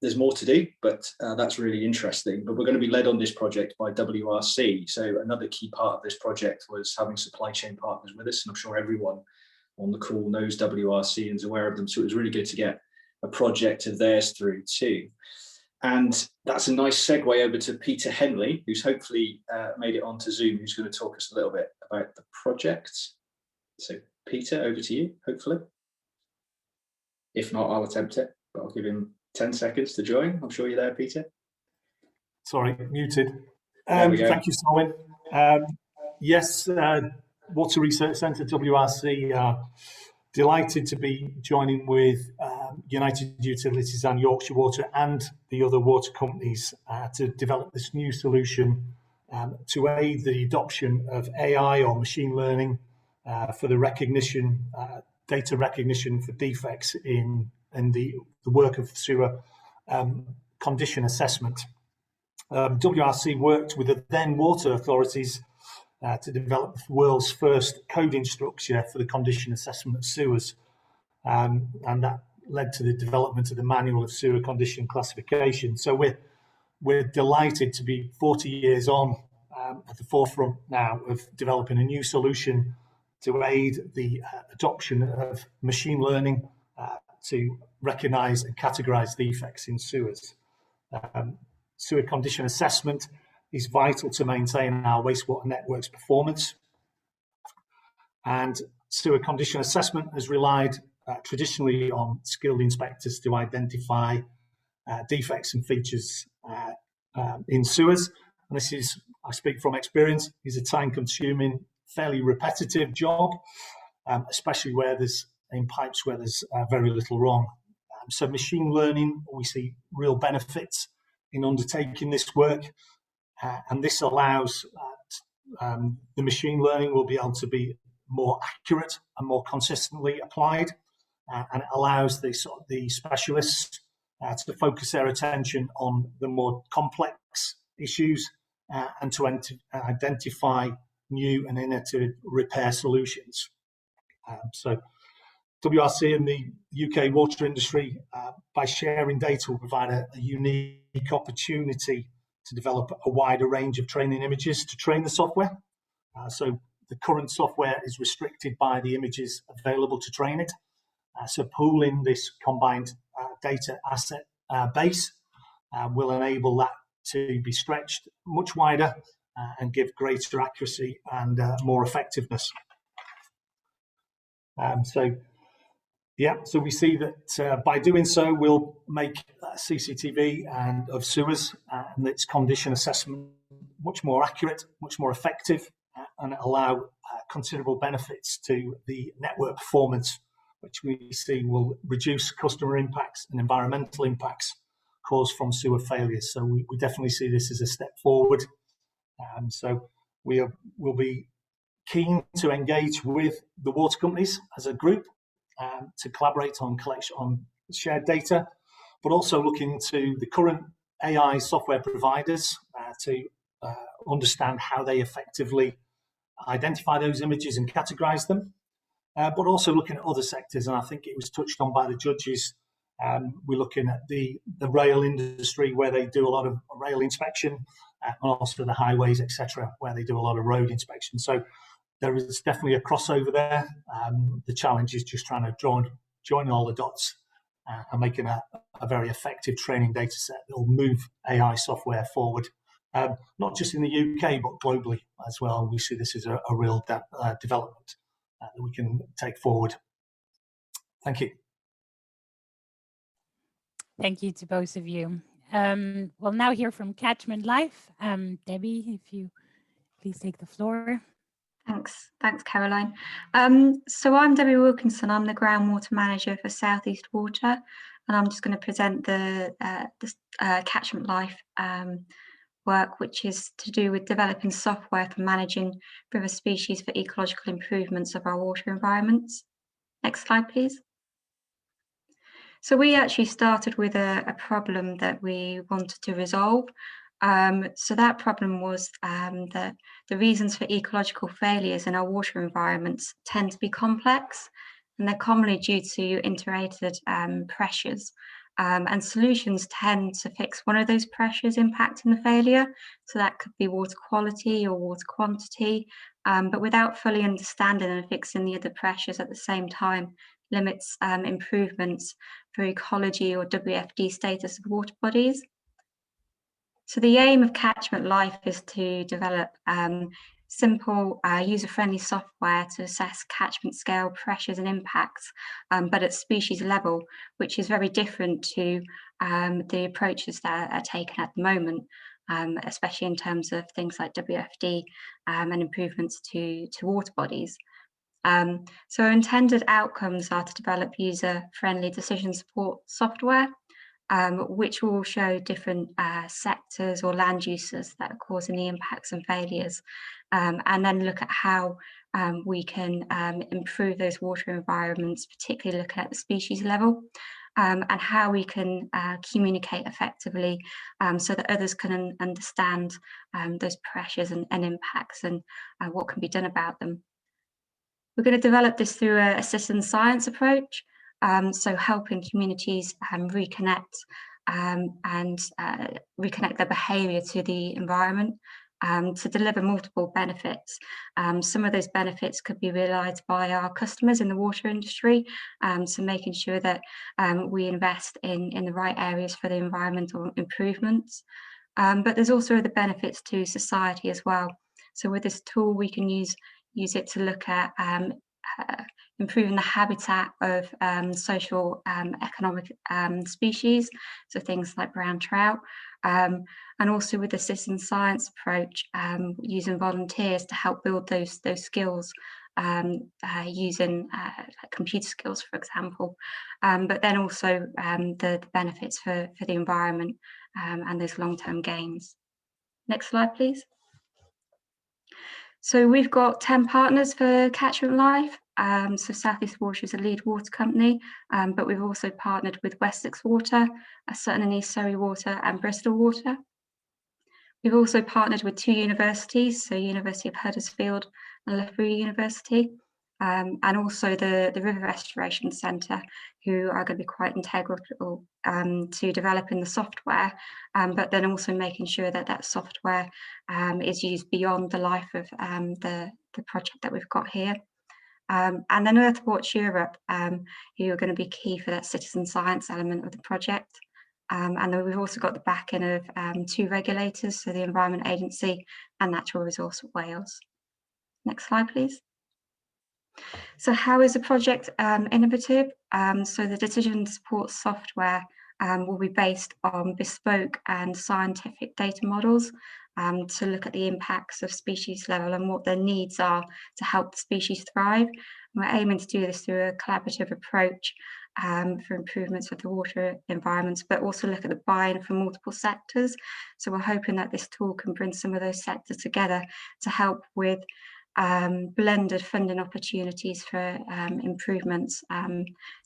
There's more to do, but that's really interesting. But we're going to be led on this project by WRC. So another key part of this project was having supply chain partners with us, and I'm sure everyone on the call knows WRC and is aware of them. So it was really good to get a project of theirs through too. And that's a nice segue over to Peter Henley, who's hopefully made it onto Zoom, who's going to talk us a little bit about the project. So Peter, over to you, hopefully. If not, I'll attempt it, but I'll give him 10 seconds to join. I'm sure you're there, Peter. Sorry, muted. Thank you, Selwyn. Yes, Water Research Centre, WRC, delighted to be joining with United Utilities and Yorkshire Water and the other water companies to develop this new solution to aid the adoption of AI or machine learning for the recognition, data recognition for defects in the work of sewer condition assessment. WRC worked with the then water authorities to develop the world's first coding structure for the condition assessment of sewers. And that led to the development of the Manual of Sewer Condition Classification. So we're delighted to be 40 years on at the forefront now of developing a new solution to aid the adoption of machine learning to recognise and categorise defects in sewers. Sewer condition assessment is vital to maintain our wastewater network's performance. And sewer condition assessment has relied traditionally on skilled inspectors to identify defects and features in sewers. And this is, I speak from experience, is a time-consuming, fairly repetitive job, especially where there's in pipes where there's very little wrong. So machine learning, we see real benefits in undertaking this work. and this allows the machine learning will be able to be more accurate and more consistently applied, and it allows the specialists to focus their attention on the more complex issues and to identify new and innovative repair solutions. So WRC and the UK water industry, by sharing data, will provide a unique opportunity to develop a wider range of training images to train the software. So the current software is restricted by the images available to train it. So pooling this combined data asset base will enable that to be stretched much wider and give greater accuracy and more effectiveness. So we see that by doing so, we'll make CCTV and of sewers and its condition assessment much more accurate, much more effective, and allow considerable benefits to the network performance, which we see will reduce customer impacts and environmental impacts caused from sewer failures. So we definitely see this as a step forward. So we'll be keen to engage with the water companies as a group to collaborate on collection on shared data, but also looking to the current AI software providers to understand how they effectively identify those images and categorize them, but also looking at other sectors. And I think it was touched on by the judges. We're looking at the rail industry, where they do a lot of rail inspection, and also the highways, etc., where they do a lot of road inspection. So there is definitely a crossover there. The challenge is just trying to join all the dots and making a very effective training data set that will move AI software forward, not just in the UK, but globally as well. We see this as a real development that we can take forward. Thank you. Thank you to both of you. We'll now hear from Catchment Life. Debbie, if you please take the floor. Thanks, Caroline. So I'm Debbie Wilkinson. I'm the groundwater manager for South East Water, and I'm just going to present the Catchment Life work, which is to do with developing software for managing river species for ecological improvements of our water environments. Next slide, please. So we actually started with a problem that we wanted to resolve. So that problem was that the reasons for ecological failures in our water environments tend to be complex, and they're commonly due to interrelated pressures. And solutions tend to fix one of those pressures impacting the failure. So that could be water quality or water quantity, but without fully understanding and fixing the other pressures at the same time limits improvements for ecology or WFD status of water bodies. So the aim of Catchment Life is to develop simple, user-friendly software to assess catchment scale pressures and impacts, but at species level, which is very different to the approaches that are taken at the moment, especially in terms of things like WFD and improvements to water bodies. So our intended outcomes are to develop user-friendly decision support software, which will show different sectors or land uses that are causing the impacts and failures, and then look at how we can improve those water environments, particularly looking at the species level, and how we can communicate effectively so that others can understand those pressures and impacts and what can be done about them. We're going to develop this through a citizen science approach, so helping communities reconnect and reconnect their behaviour to the environment to deliver multiple benefits. Some of those benefits could be realised by our customers in the water industry, so making sure that we invest in the right areas for the environmental improvements. But there's also the benefits to society as well. So with this tool, we can use it to look at improving the habitat of social economic species, so things like brown trout, and also with the citizen science approach, using volunteers to help build those skills, using computer skills, for example, but then also the benefits for the environment and those long-term gains. Next slide, please. So we've got 10 partners for Catchment Life. So South East Water is a lead water company, but we've also partnered with Wessex Water, Sutton and East Surrey Water and Bristol Water. We've also partnered with 2 universities, so University of Huddersfield and Loughborough University, and also the River Restoration Centre, who are going to be quite integral to developing the software, but then also making sure that that software is used beyond the life of the project that we've got here. And then Earthwatch Europe, who are going to be key for that citizen science element of the project. And then we've also got the backing of 2 regulators, so the Environment Agency and Natural Resource Wales. Next slide, please. So how is the project innovative? So the decision support software will be based on bespoke and scientific data models to look at the impacts of species level and what their needs are to help the species thrive. And we're aiming to do this through a collaborative approach for improvements of the water environments, but also look at the buy-in from multiple sectors. So we're hoping that this tool can bring some of those sectors together to help with blended funding opportunities for improvements.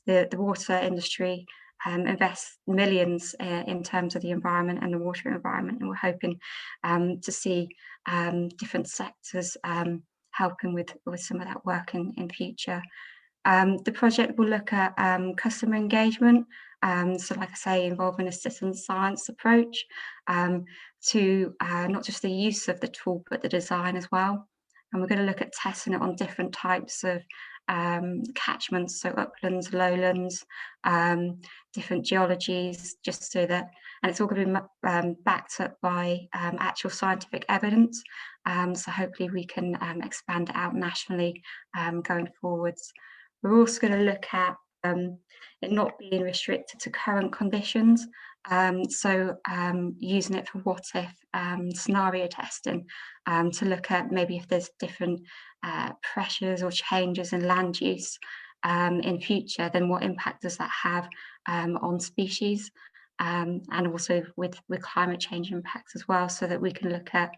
The water industry invests millions in terms of the environment and the water environment, and we're hoping to see different sectors helping with some of that work in future. The project will look at customer engagement, so like I say, involving a citizen science approach to not just the use of the tool, but the design as well. And we're going to look at testing it on different types of catchments, so uplands, lowlands, different geologies, just so that, and it's all going to be backed up by actual scientific evidence. So hopefully we can expand it out nationally going forwards. We're also going to look at it not being restricted to current conditions. So using it for what if scenario testing to look at maybe if there's different pressures or changes in land use in future, then what impact does that have on species, and also with climate change impacts as well, so that we can look at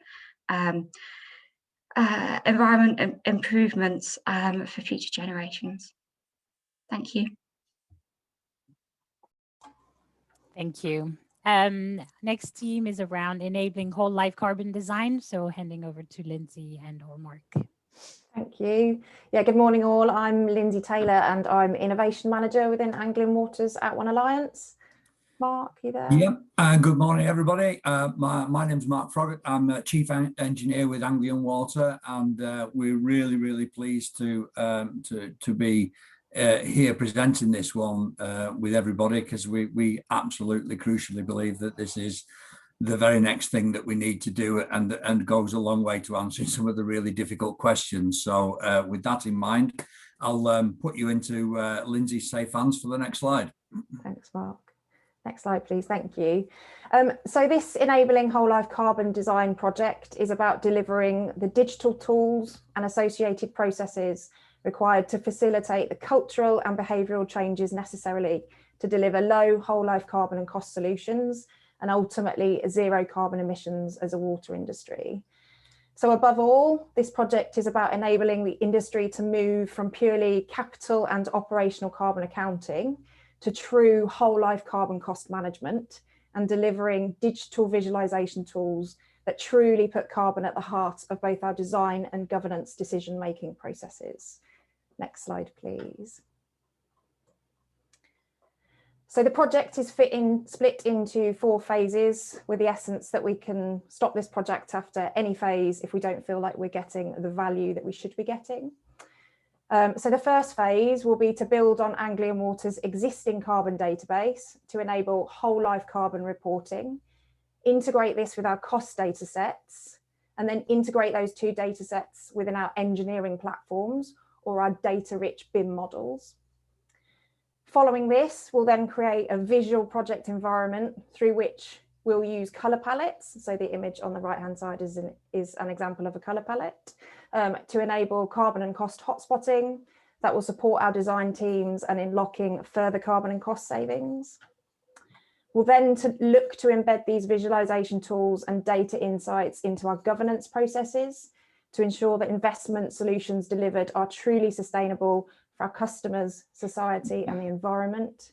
environment improvements for future generations. Thank you. Thank you. Next team is around enabling whole life carbon design. So handing over to Lindsay and or Mark. Thank you. Yeah, good morning all. I'm Lindsay Taylor and I'm Innovation Manager within Anglian Waters at One Alliance. Mark, you there? Yep, good morning everybody. My name's Mark Froggatt. I'm a Chief Engineer with Anglian Water, and we're really pleased to be here presenting this one with everybody, because we absolutely crucially believe that this is the very next thing that we need to do, and goes a long way to answering some of the really difficult questions. So with that in mind, I'll put you into Lindsay's safe hands for the next slide. Thanks, Mark. Next slide, please. Thank you. So this Enabling Whole Life Carbon Design project is about delivering the digital tools and associated processes required to facilitate the cultural and behavioural changes necessarily to deliver low whole life carbon and cost solutions, and ultimately zero carbon emissions as a water industry. So above all, this project is about enabling the industry to move from purely capital and operational carbon accounting to true whole life carbon cost management, and delivering digital visualization tools that truly put carbon at the heart of both our design and governance decision-making processes. Next slide, please. So the project is split into 4 phases, with the essence that we can stop this project after any phase if we don't feel like we're getting the value that we should be getting. So the first phase will be to build on Anglian Water's existing carbon database to enable whole life carbon reporting, integrate this with our cost data sets, and then integrate those 2 data sets within our engineering platforms or our data-rich BIM models. Following this, we'll then create a visual project environment through which we'll use colour palettes. So the image on the right-hand side is an example of a colour palette to enable carbon and cost hotspotting that will support our design teams and in locking further carbon and cost savings. We'll then look to embed these visualization tools and data insights into our governance processes to ensure that investment solutions delivered are truly sustainable for our customers, society, and the environment.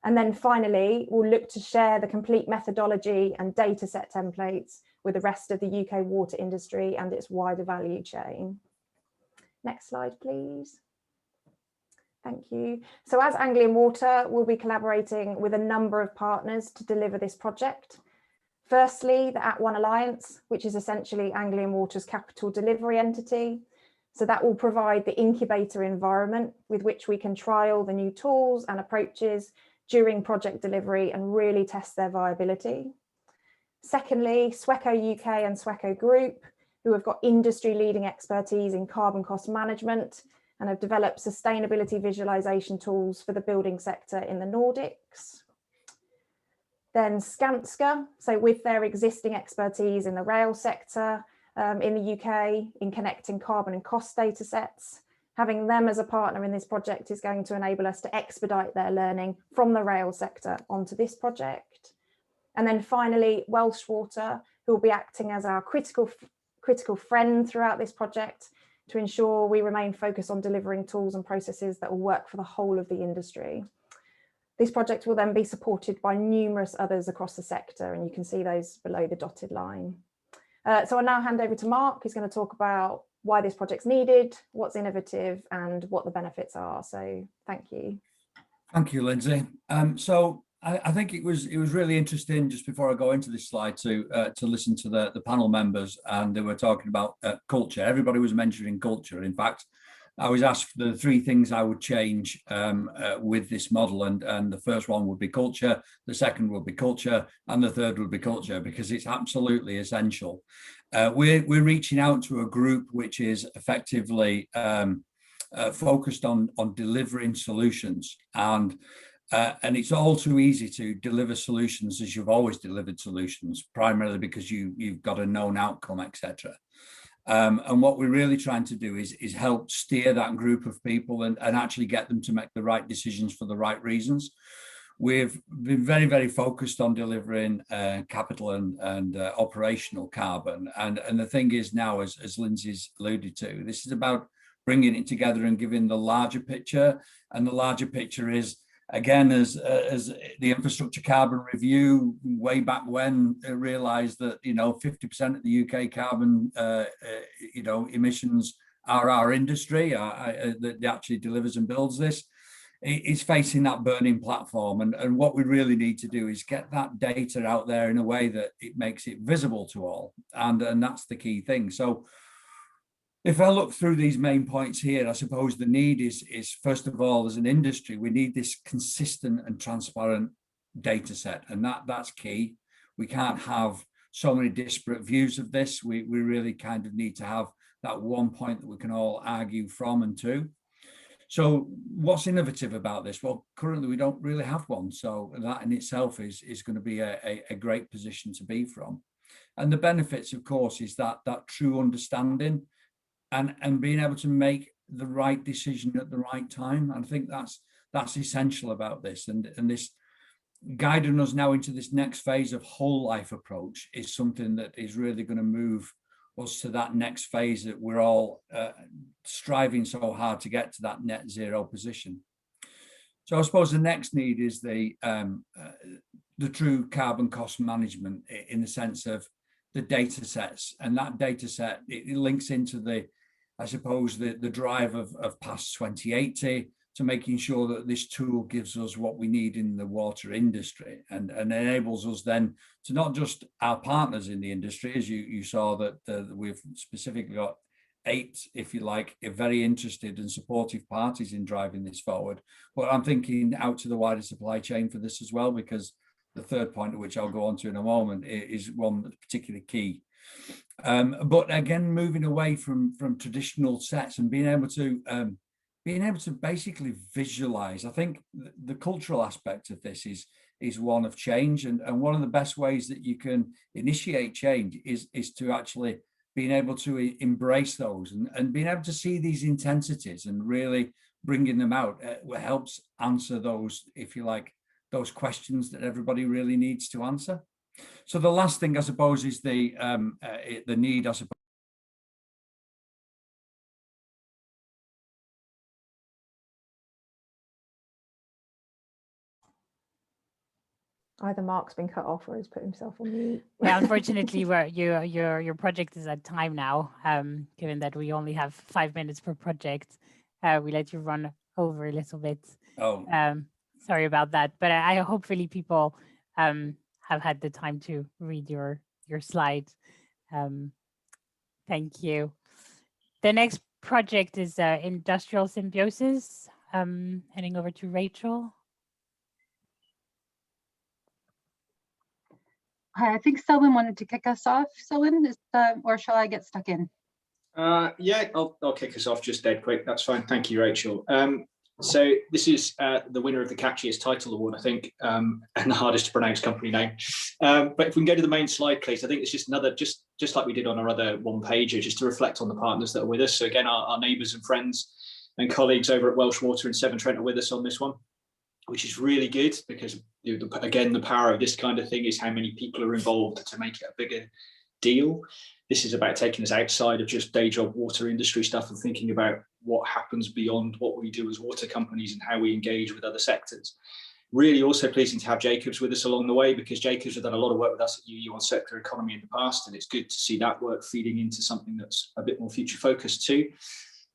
And then finally, we'll look to share the complete methodology and data set templates with the rest of the UK water industry and its wider value chain. Next slide, please. Thank you. So as Anglian Water, we'll be collaborating with a number of partners to deliver this project. Firstly, the @One Alliance, which is essentially Anglian Water's capital delivery entity. So that will provide the incubator environment with which we can trial the new tools and approaches during project delivery and really test their viability. Secondly, Sweco UK and Sweco Group, who have got industry-leading expertise in carbon cost management and have developed sustainability visualization tools for the building sector in the Nordics. Then Skanska, so with their existing expertise in the rail sector in the UK in connecting carbon and cost data sets, having them as a partner in this project is going to enable us to expedite their learning from the rail sector onto this project. And then finally, Welsh Water, who will be acting as our critical friend throughout this project to ensure we remain focused on delivering tools and processes that will work for the whole of the industry. This project will then be supported by numerous others across the sector, and you can see those below the dotted line. So I'll now hand over to Mark, who's going to talk about why this project's needed, what's innovative, and what the benefits are. So thank you. Thank you, Lindsay. So I think it was really interesting, just before I go into this slide, to listen to the panel members, and they were talking about culture. Everybody was mentioning culture. In fact, I was asked the 3 things I would change with this model, and the first one would be culture, the second would be culture, and the third would be culture, because it's absolutely essential. We're reaching out to a group which is effectively focused on delivering solutions, and it's all too easy to deliver solutions as you've always delivered solutions, primarily because you've got a known outcome, etc. And what we're really trying to do is help steer that group of people and actually get them to make the right decisions for the right reasons. We've been very, very focused on delivering capital and operational carbon. And the thing is now, as Lindsay's alluded to, this is about bringing it together and giving the larger picture. And the larger picture is, again, as the infrastructure carbon review way back when realized that 50% of the UK carbon emissions are our industry that actually delivers and builds this. It's facing that burning platform, and what we really need to do is get that data out there in a way that it makes it visible to all, and that's the key thing. So if I look through these main points here, I suppose the need is first of all, as an industry, we need this consistent and transparent data set, and that's key. We can't have so many disparate views of this. We really kind of need to have that one point that we can all argue from and to. So what's innovative about this? Well, currently we don't really have one. So that in itself is going to be a great position to be from. And the benefits, of course, is that true understanding and being able to make the right decision at the right time. And I think that's essential about this. And this guiding us now into this next phase of whole life approach is something that is really going to move us to that next phase that we're all striving so hard to get to, that net zero position. So I suppose the next need is the true carbon cost management, in the sense of the data sets, and that data set, it links into the drive of past 2080 to making sure that this tool gives us what we need in the water industry, and enables us then to not just our partners in the industry, as you saw that we've specifically got 8, if you like, very interested and supportive parties in driving this forward. But I'm thinking out to the wider supply chain for this as well, because the third point, which I'll go on to in a moment, is one that's particularly key. But again, moving away from traditional sets and being able to basically visualize. I think the cultural aspect of this is one of change, and one of the best ways that you can initiate change is to actually being able to embrace those and being able to see these intensities and really bringing them out helps answer those, if you like, those questions that everybody really needs to answer. So the last thing, I suppose, is the need, I suppose. Either Mark's been cut off or he's put himself on mute. Yeah, unfortunately, your project is at time now. Given that we only have 5 minutes per project, we let you run over a little bit. Oh, sorry about that, but I hopefully people have had the time to read your slides. Thank you. The next project is Industrial Symbiosis. Heading over to Rachel. Hi, I think Selwyn wanted to kick us off. Selwyn, or shall I get stuck in? Yeah, I'll kick us off just dead quick. That's fine. Thank you, Rachel. So this is the winner of the catchiest title award, I think, and the hardest to pronounce company name. But if we can go to the main slide, please. I think it's just another, just like we did on our other one-pager, just to reflect on the partners that are with us. So again, our neighbours and friends and colleagues over at Welsh Water and Severn Trent are with us on this one, which is really good because, again, the power of this kind of thing is how many people are involved to make it a bigger deal. This is about taking us outside of just day job water industry stuff and thinking about what happens beyond what we do as water companies and how we engage with other sectors. Really also pleasing to have Jacobs with us along the way, because Jacobs have done a lot of work with us at UU on circular economy in the past, and it's good to see that work feeding into something that's a bit more future focused too.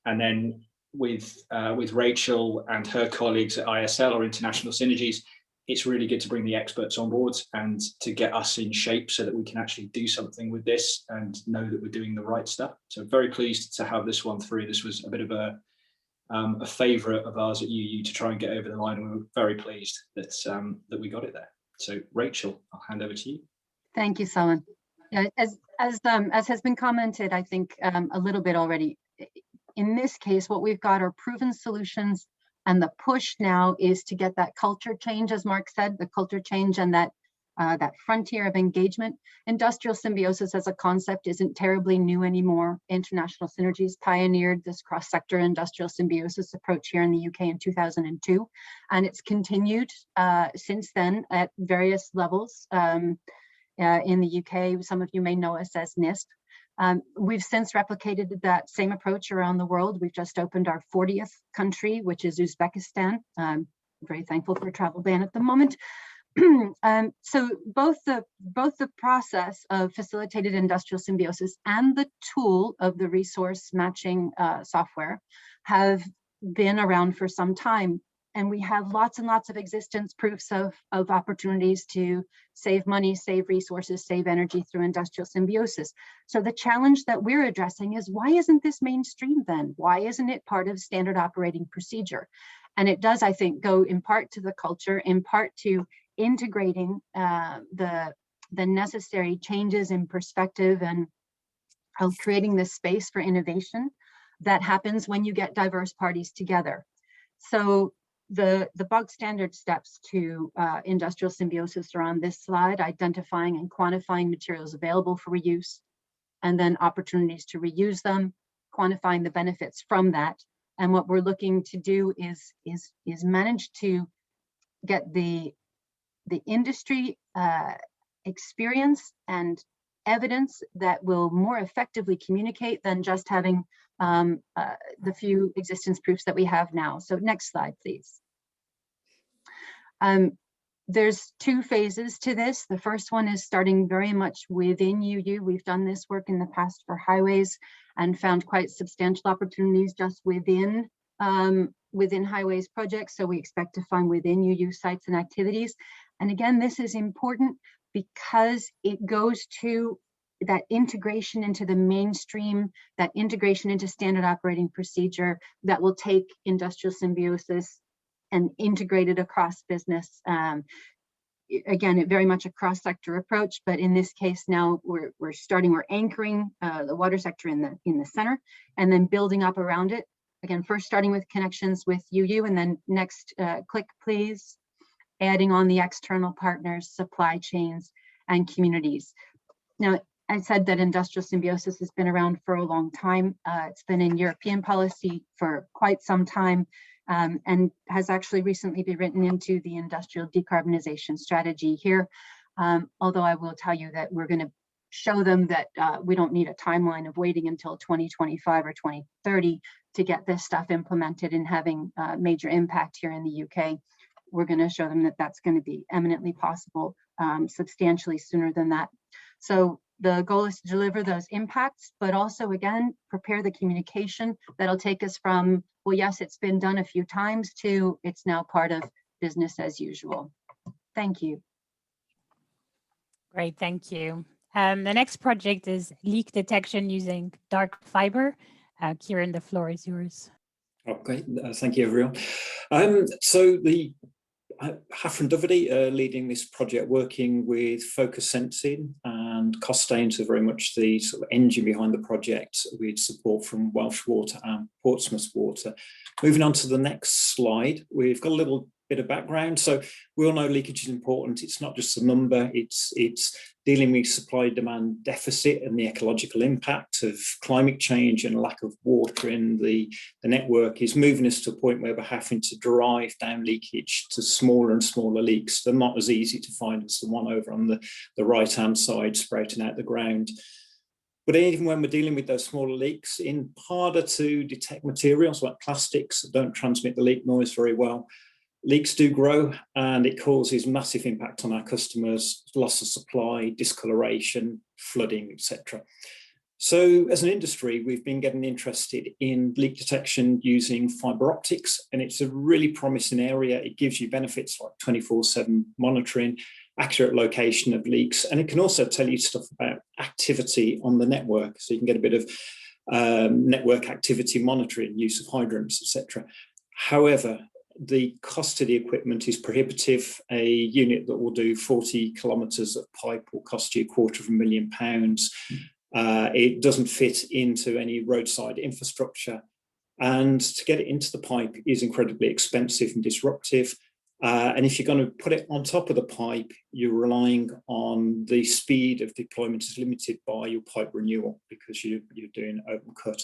And then with Rachel and her colleagues at ISL, or International Synergies, it's really good to bring the experts on board and to get us in shape so that we can actually do something with this and know that we're doing the right stuff. So very pleased to have this one through. This was a bit of a favourite of ours at UU to try and get over the line, and we were very pleased that that we got it there. So Rachel, I'll hand over to you. Thank you, Selwyn. Yeah, as has been commented, I think a little bit already. In this case, what we've got are proven solutions, and the push now is to get that culture change, as Mark said, the culture change and that frontier of engagement. Industrial symbiosis as a concept isn't terribly new anymore. International Synergies pioneered this cross-sector industrial symbiosis approach here in the UK in 2002, and it's continued since then at various levels. In the UK, some of you may know us as NIST. We've since replicated that same approach around the world. We've just opened our 40th country, which is Uzbekistan. I'm very thankful for a travel ban at the moment. So both the process of facilitated industrial symbiosis and the tool of the resource matching software have been around for some time. And we have lots and lots of existence proofs of opportunities to save money, save resources, save energy through industrial symbiosis. So the challenge that we're addressing is, why isn't this mainstream then? Why isn't it part of standard operating procedure? And it does, I think, go in part to the culture, in part to integrating the necessary changes in perspective and creating this space for innovation that happens when you get diverse parties together. So the bog standard steps to industrial symbiosis are on this slide: identifying and quantifying materials available for reuse, and then opportunities to reuse them, quantifying the benefits from that. And what we're looking to do is manage to get the industry experience and evidence that will more effectively communicate than just having the few existence proofs that we have now. So next slide, please. There's two phases to this. The first one is starting very much within UU. We've done this work in the past for highways and found quite substantial opportunities just within highways projects. So we expect to find within UU sites and activities. And again, this is important because it goes to that integration into the mainstream, that integration into standard operating procedure that will take industrial symbiosis and integrate it across business. Again, very much a cross-sector approach, but in this case now we're anchoring the water sector in the center, and then building up around it. Again, first starting with connections with UU, and then next click please, adding on the external partners, supply chains, and communities. Now, I said that industrial symbiosis has been around for a long time. It's been in European policy for quite some time. and has actually recently been written into the industrial decarbonization strategy here. Although I will tell you that we're going to show them that we don't need a timeline of waiting until 2025 or 2030 to get this stuff implemented and having major impact here in the UK. We're going to show them that that's going to be eminently possible substantially sooner than that. So the goal is to deliver those impacts, but also, again, prepare the communication that'll take us from, well, yes, it's been done a few times, to it's now part of business as usual. Thank you. Great, thank you. The next project is leak detection using dark fiber. Kieran, the floor is yours. Okay, thank you, everyone. So the Hafren Doherty leading this project, working with focus sensing, and Costains are very much the sort of engine behind the project, with support from Welsh Water and Portsmouth Water. Moving on to the next slide, we've got a little bit of background. So we all know leakage is important. It's not just a number, it's dealing with supply demand deficit and the ecological impact of climate change and lack of water in the network is moving us to a point where we're having to drive down leakage to smaller and smaller leaks. They're not as easy to find as the one over on the right-hand side sprouting out the ground. But even when we're dealing with those smaller leaks, in harder to detect materials like plastics that don't transmit the leak noise very well, leaks do grow, and it causes massive impact on our customers, loss of supply, discoloration, flooding, etc. So as an industry, we've been getting interested in leak detection using fibre optics, and it's a really promising area. It gives you benefits like 24/7 monitoring, accurate location of leaks, and it can also tell you stuff about activity on the network. So you can get a bit of network activity monitoring, use of hydrants, etc. However, the cost of the equipment is prohibitive. A unit that will do 40 kilometres of pipe will cost you £250,000. It doesn't fit into any roadside infrastructure, and to get it into the pipe is incredibly expensive and disruptive. And if you're going to put it on top of the pipe, you're relying on the speed of deployment is limited by your pipe renewal because you're doing open cut.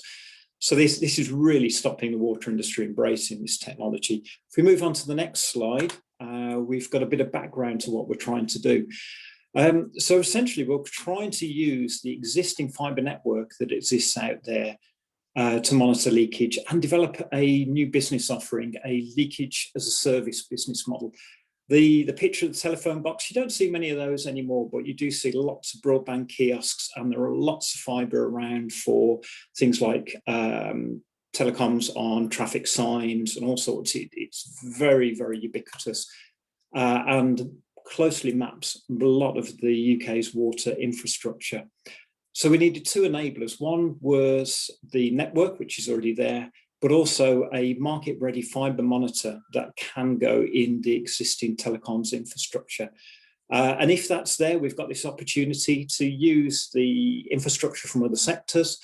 So this is really stopping the water industry embracing this technology. If we move on to the next slide, we've got a bit of background to what we're trying to do. So essentially, we're trying to use the existing fibre network that exists out there to monitor leakage and develop a new business offering, a leakage as a service business model. The picture of the telephone box, you don't see many of those anymore, but you do see lots of broadband kiosks, and there are lots of fibre around for things like telecoms on traffic signs and all sorts. It's very, very ubiquitous and closely maps a lot of the UK's water infrastructure. So we needed two enablers. One was the network, which is already there, but also a market-ready fibre monitor that can go in the existing telecoms infrastructure. And if that's there, we've got this opportunity to use the infrastructure from other sectors.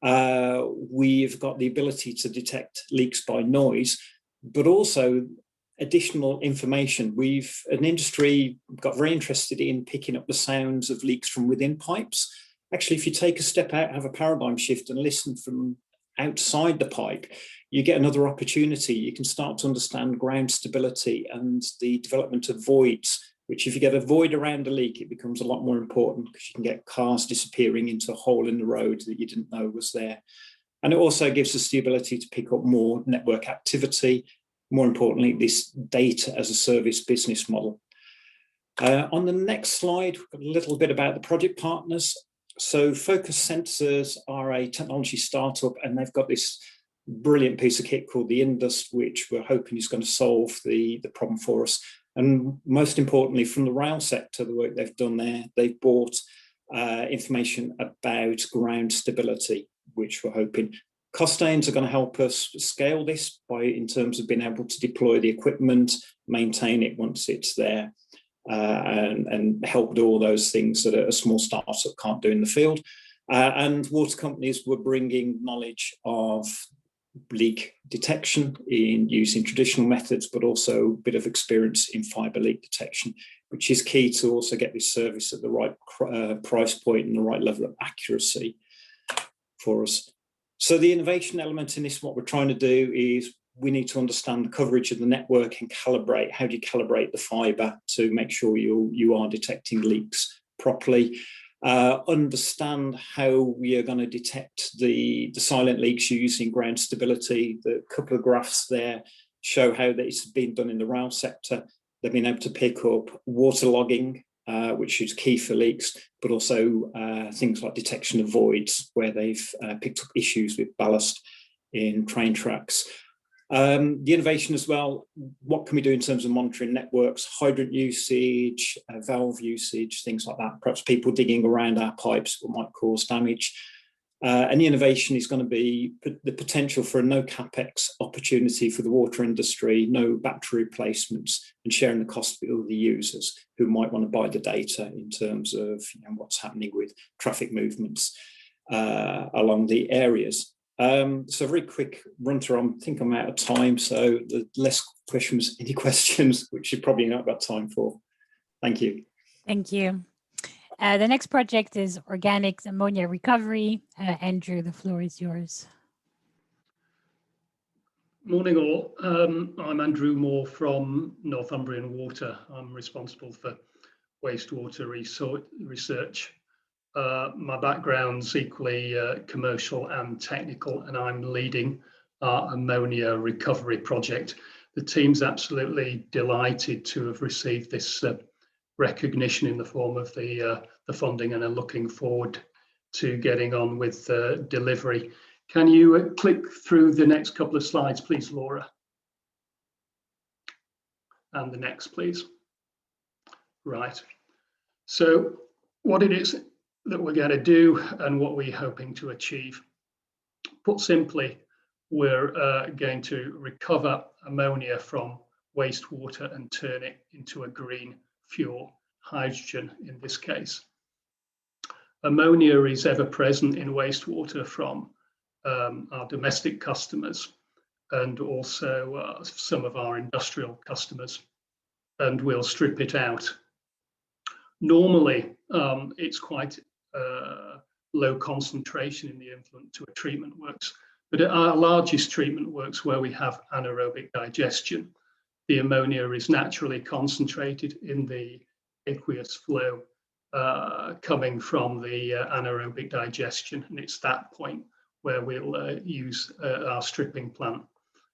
We've got the ability to detect leaks by noise, but also additional information. We've, an industry, got very interested in picking up the sounds of leaks from within pipes. Actually, if you take a step out, have a paradigm shift and listen from outside the pipe, you get another opportunity. You can start to understand ground stability and the development of voids, which if you get a void around a leak, it becomes a lot more important because you can get cars disappearing into a hole in the road that you didn't know was there. And it also gives us the ability to pick up more network activity. More importantly, this data as a service business model. On the next slide, we've got a little bit about the project partners. So Focus Sensors are a technology startup, and they've got this brilliant piece of kit called the Indus, which we're hoping is going to solve the problem for us. And most importantly, from the rail sector, the work they've done there, they've bought information about ground stability, which we're hoping. Costains are going to help us scale this in terms of being able to deploy the equipment, maintain it once it's there, and help do all those things that a small startup can't do in the field. And water companies were bringing knowledge of leak detection in using traditional methods, but also a bit of experience in fibre leak detection, which is key to also get this service at the right price point and the right level of accuracy for us. So the innovation element in this, what we're trying to do is we need to understand the coverage of the network and calibrate. How do you calibrate the fibre to make sure you are detecting leaks properly? Understand how we are going to detect the silent leaks using ground stability. The couple of graphs there show how it's been done in the rail sector. They've been able to pick up water logging, which is key for leaks, but also things like detection of voids, where they've picked up issues with ballast in train tracks. The innovation as well, what can we do in terms of monitoring networks, hydrant usage, valve usage, things like that, perhaps people digging around our pipes that might cause damage. And the innovation is going to be the potential for a no capex opportunity for the water industry, no battery replacements, and sharing the cost with all the users who might want to buy the data in terms of what's happening with traffic movements along the areas. So very quick run through. I think I'm out of time, so the less questions, any questions, which you're probably not got time for. Thank you. Thank you. The next project is organic ammonia recovery. Andrew, the floor is yours. Morning all. I'm Andrew Moore from Northumbrian Water. I'm responsible for wastewater research. My background's equally commercial and technical, and I'm leading our ammonia recovery project. The team's absolutely delighted to have received this recognition in the form of the funding, and are looking forward to getting on with delivery. Can you click through the next couple of slides, please, Laura? And the next, please. Right. So what it is that we're going to do and what we're hoping to achieve. Put simply, we're going to recover ammonia from wastewater and turn it into a green fuel, hydrogen in this case. Ammonia is ever present in wastewater from our domestic customers and also some of our industrial customers, and we'll strip it out. Normally, it's quite low concentration in the influent to a treatment works, but at our largest treatment works where we have anaerobic digestion, the ammonia is naturally concentrated in the aqueous flow coming from the anaerobic digestion, and it's that point where we'll use our stripping plant.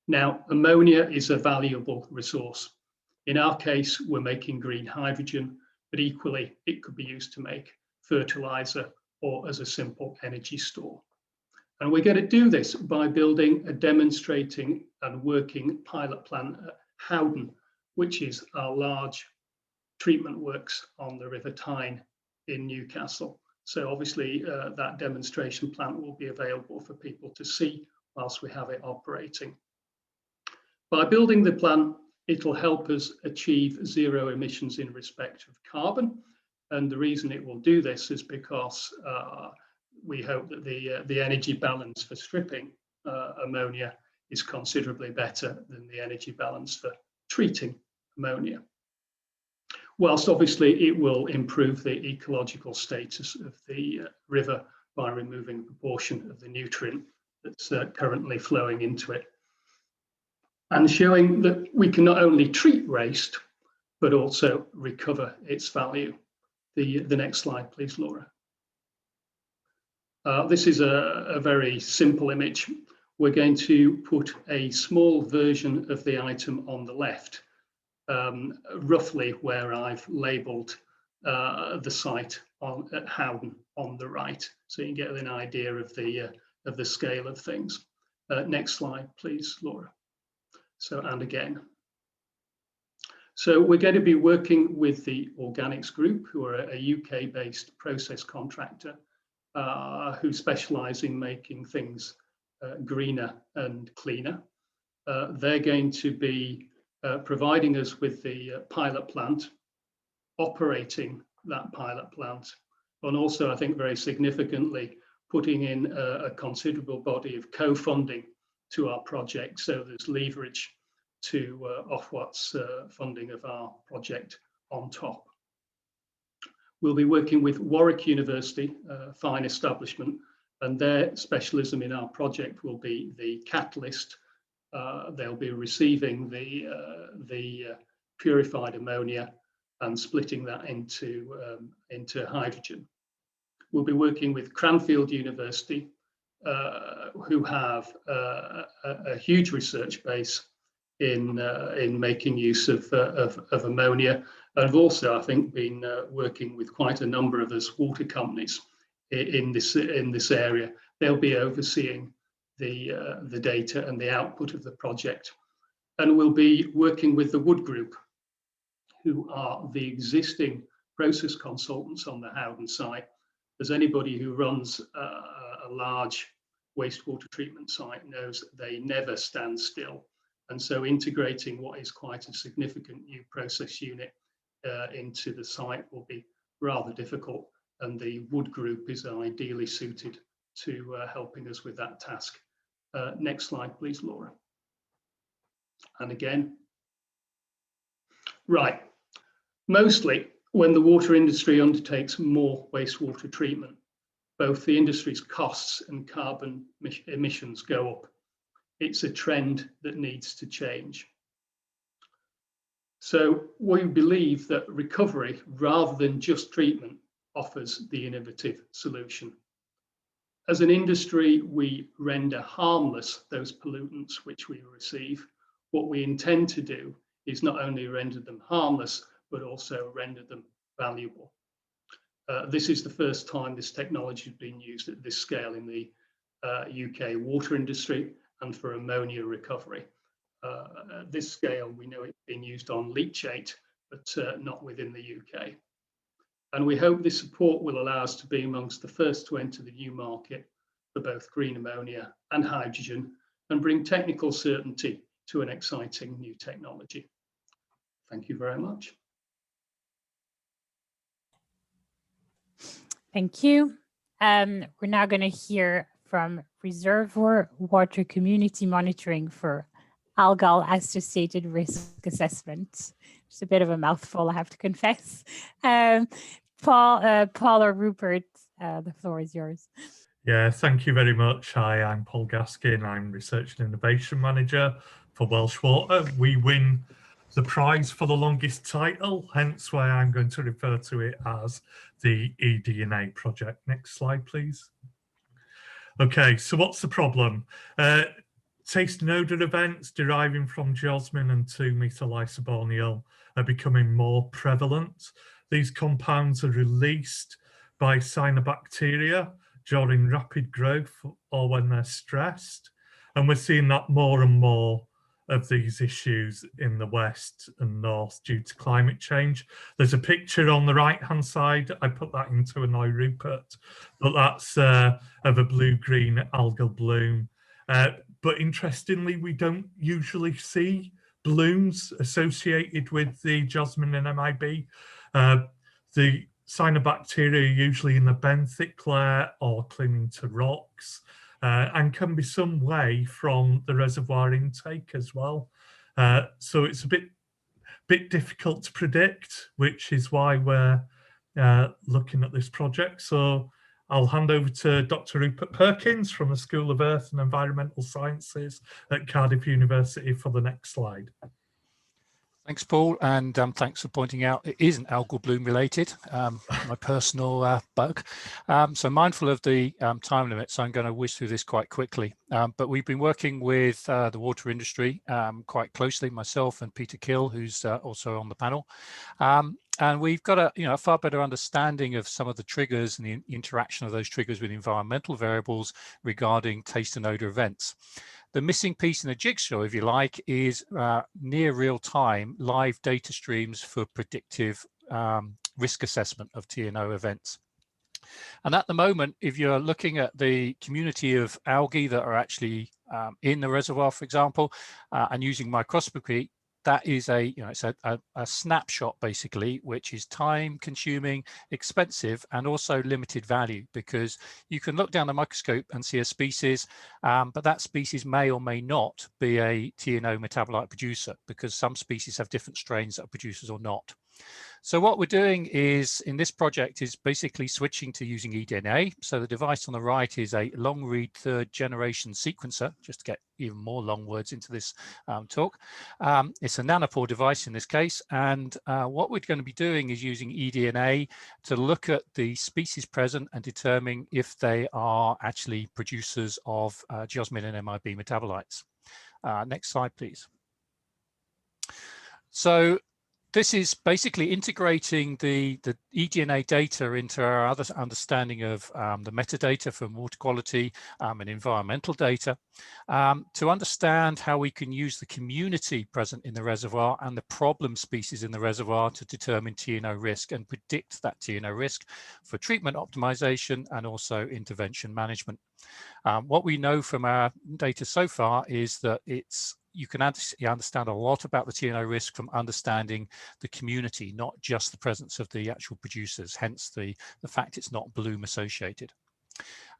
Now, ammonia is a valuable resource. In our case, we're making green hydrogen, but equally it could be used to make fertilizer or as a simple energy store. And we're going to do this by building a demonstrating and working pilot plant at Howden, which is our large treatment works on the River Tyne in Newcastle. So obviously that demonstration plant will be available for people to see whilst we have it operating. By building the plant, it'll help us achieve zero emissions in respect of carbon. And the reason it will do this is because we hope that the energy balance for stripping ammonia is considerably better than the energy balance for treating ammonia. Whilst obviously it will improve the ecological status of the river by removing a proportion of the nutrient that's currently flowing into it, and showing that we can not only treat waste, but also recover its value. The next slide, please, Laura. This is a very simple image. We're going to put a small version of the item on the left, roughly where I've labelled the site at Howden on the right, so you can get an idea of the scale of things. Next slide, please, Laura. So, and again. So we're going to be working with the Organics Group, who are a UK-based process contractor who specialise in making things greener and cleaner. They're going to be providing us with the pilot plant, operating that pilot plant, and also, I think very significantly, putting in a considerable body of co-funding to our project. So there's leverage to Ofwat's funding of our project on top. We'll be working with Warwick University, a fine establishment, and their specialism in our project will be the catalyst they'll be receiving the purified ammonia and splitting that into hydrogen. We'll be working with Cranfield University, who have a huge research base in making use of ammonia, and have also, I think, been working with quite a number of us water companies in this area. They'll be overseeing the data and the output of the project, and we'll be working with the Wood Group, who are the existing process consultants on the Howden site. As anybody who runs a large wastewater treatment site knows, they never stand still. And so integrating what is quite a significant new process unit into the site will be rather difficult. And the Wood Group is ideally suited to helping us with that task. Next slide, please, Laura. And again. Right. Mostly, when the water industry undertakes more wastewater treatment, both the industry's costs and carbon emissions go up. It's a trend that needs to change. So we believe that recovery, rather than just treatment, offers the innovative solution. As an industry, we render harmless those pollutants which we receive. What we intend to do is not only render them harmless, but also render them valuable. This is the first time this technology has been used at this scale in the UK water industry and for ammonia recovery. At this scale, we know it's been used on leachate, but not within the UK. And we hope this support will allow us to be amongst the first to enter the new market for both green ammonia and hydrogen, and bring technical certainty to an exciting new technology. Thank you very much. Thank you. We're now going to hear from Reservoir Water Community Monitoring for algal-associated risk assessment. It's a bit of a mouthful, I have to confess. Paul or Rupert, the floor is yours. Yeah, thank you very much. Hi, I'm Paul Gaskin. I'm Research and Innovation Manager for Welsh Water. We win the prize for the longest title, hence why I'm going to refer to it as the eDNA project. Next slide, please. Okay, so what's the problem? Taste and odour events deriving from geosmin and 2-methyl-isobonyl are becoming more prevalent. These compounds are released by cyanobacteria during rapid growth or when they're stressed. And we're seeing that more and more of these issues in the west and north due to climate change. There's a picture on the right-hand side. I put that into an Rupert, but that's of a blue-green algal bloom. But interestingly, we don't usually see blooms associated with the geosmin and MIB. The cyanobacteria are usually in the benthic layer or clinging to rocks, and can be some way from the reservoir intake as well. So it's a bit difficult to predict, which is why we're looking at this project. So I'll hand over to Dr. Rupert Perkins from the School of Earth and Environmental Sciences at Cardiff University for the next slide. Thanks, Paul, and thanks for pointing out it isn't algal bloom related, my personal bug. So mindful of the time limit, so I'm going to whiz through this quite quickly. But we've been working with the water industry quite closely, myself and Peter Kill, who's also on the panel. And we've got a far better understanding of some of the triggers and the interaction of those triggers with environmental variables regarding taste and odor events. The missing piece in the jigsaw, if you like, is near real-time live data streams for predictive risk assessment of T&O events. And at the moment, if you're looking at the community of algae that are actually in the reservoir, for example, and using microscopy, that is it's a snapshot basically, which is time consuming, expensive, and also limited value, because you can look down the microscope and see a species, but that species may or may not be a T&O metabolite producer, because some species have different strains that are producers or not. So what we're doing is in this project is basically switching to using eDNA. So the device on the right is a long read 3rd generation sequencer, just to get even more long words into this talk. It's a nanopore device in this case. And what we're going to be doing is using eDNA to look at the species present and determine if they are actually producers of geosmin and MIB metabolites. Next slide, please. So this is basically integrating the eDNA data into our other understanding of the metadata from water quality and environmental data to understand how we can use the community present in the reservoir and the problem species in the reservoir to determine TNO risk and predict that TNO risk for treatment optimization and also intervention management. What we know from our data so far is that you can understand a lot about the TNO risk from understanding the community, not just the presence of the actual producers, hence the fact it's not bloom associated.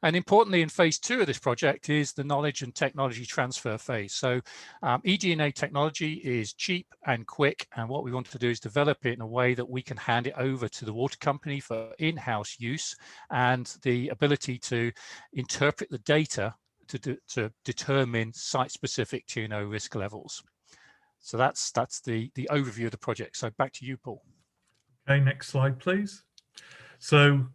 And importantly, in phase 2 of this project is the knowledge and technology transfer phase. So eDNA technology is cheap and quick, and what we want to do is develop it in a way that we can hand it over to the water company for in-house use and the ability to interpret the data to determine site-specific TNO risk levels. So that's the overview of the project. So back to you, Paul. Okay, next slide, please. So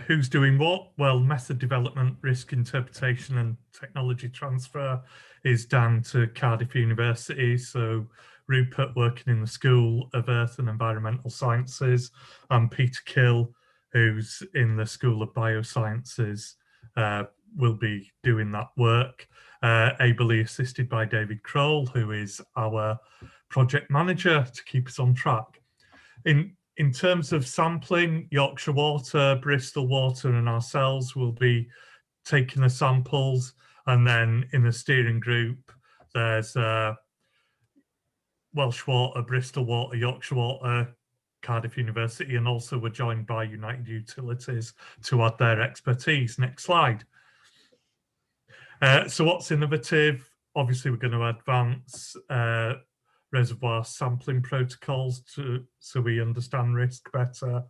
who's doing what? Well, method development, risk interpretation and technology transfer is down to Cardiff University. So Rupert working in the School of Earth and Environmental Sciences, and Peter Kill, who's in the School of Biosciences, will be doing that work, ably assisted by David Kroll, who is our project manager to keep us on track. In terms of sampling, Yorkshire Water, Bristol Water and ourselves will be taking the samples, and then in the steering group there's Welsh Water, Bristol Water, Yorkshire Water, Cardiff University, and also we're joined by United Utilities to add their expertise. Next slide. So what's innovative? Obviously, we're going to advance reservoir sampling protocols so we understand risk better.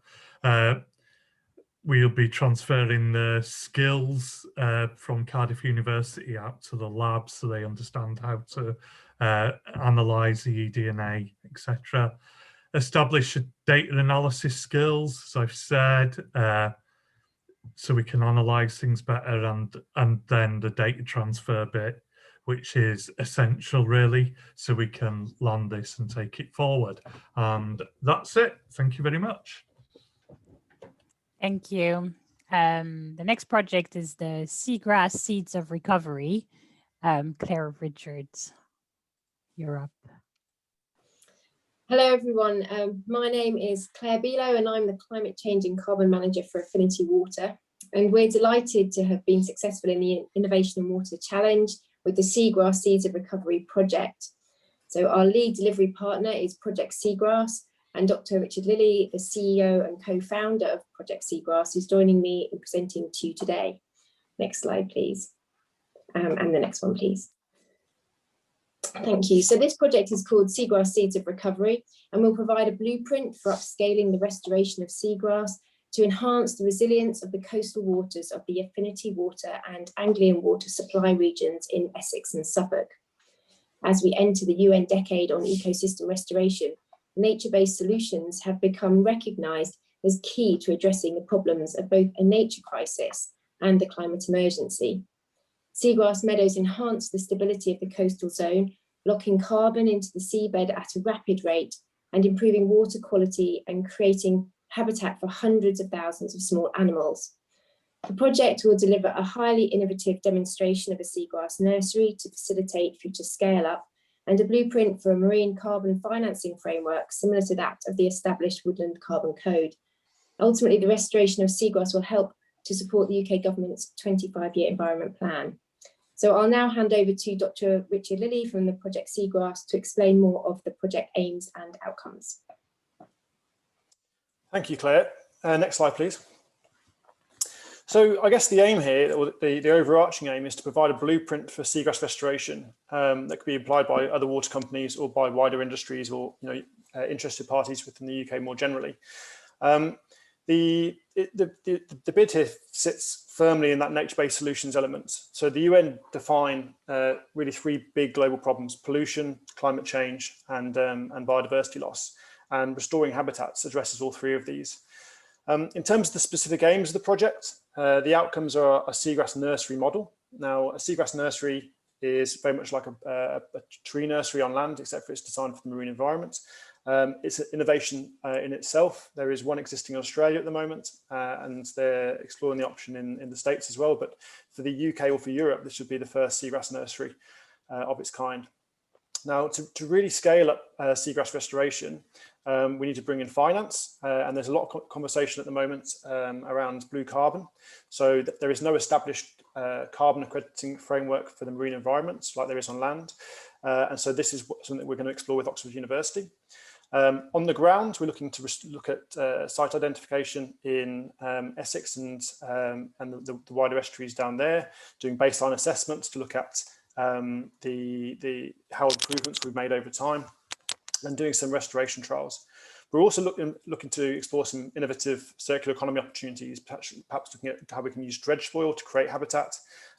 We'll be transferring the skills from Cardiff University out to the lab so they understand how to analyse the eDNA, etc. Establish data analysis skills, as I've said, so we can analyse things better, and then the data transfer bit, which is essential really, so we can land this and take it forward. And that's it. Thank you very much. Thank you. The next project is the Seagrass Seeds of Recovery. Claire Richards, you're up. Hello everyone, my name is Claire Below and I'm the Climate Change and Carbon Manager for Affinity Water. And we're delighted to have been successful in the Innovation in Water Challenge with the Seagrass Seeds of Recovery project. So our lead delivery partner is Project Seagrass, and Dr. Richard Lilly, the CEO and co-founder of Project Seagrass, is joining me in presenting to you today. Next slide, please. And the next one, please. Thank you. So this project is called Seagrass Seeds of Recovery, and will provide a blueprint for upscaling the restoration of seagrass to enhance the resilience of the coastal waters of the Affinity Water and Anglian Water supply regions in Essex and Suffolk. As we enter the UN Decade on Ecosystem Restoration, nature-based solutions have become recognised as key to addressing the problems of both a nature crisis and the climate emergency. Seagrass meadows enhance the stability of the coastal zone, locking carbon into the seabed at a rapid rate and improving water quality and creating habitat for hundreds of thousands of small animals. The project will deliver a highly innovative demonstration of a seagrass nursery to facilitate future scale-up and a blueprint for a marine carbon financing framework similar to that of the established Woodland Carbon Code. Ultimately, the restoration of seagrass will help to support the UK government's 25-year environment plan. So I'll now hand over to Dr. Richard Lilly from the Project Seagrass to explain more of the project aims and outcomes. Thank you, Claire. Next slide, please. So I guess the aim here, or the overarching aim, is to provide a blueprint for seagrass restoration that could be applied by other water companies or by wider industries or interested parties within the UK more generally. The bid here sits firmly in that nature-based solutions element. So the UN define really three big global problems: pollution, climate change, and biodiversity loss. And restoring habitats addresses all three of these. In terms of the specific aims of the project, the outcomes are a seagrass nursery model. Now, a seagrass nursery is very much like a tree nursery on land, except for it's designed for the marine environment. It's an innovation in itself. There is one existing in Australia at the moment, and they're exploring the option in the States as well. But for the UK or for Europe, this would be the first seagrass nursery of its kind. Now, to really scale up seagrass restoration, we need to bring in finance, and there's a lot of conversation at the moment around blue carbon. So there is no established carbon accrediting framework for the marine environments like there is on land. And so this is something that we're going to explore with Oxford University. On the ground, we're looking to look at site identification in Essex and the wider estuaries down there, doing baseline assessments to look at how improvements we've made over time, and doing some restoration trials. We're also looking to explore some innovative circular economy opportunities, perhaps looking at how we can use dredge spoil to create habitat,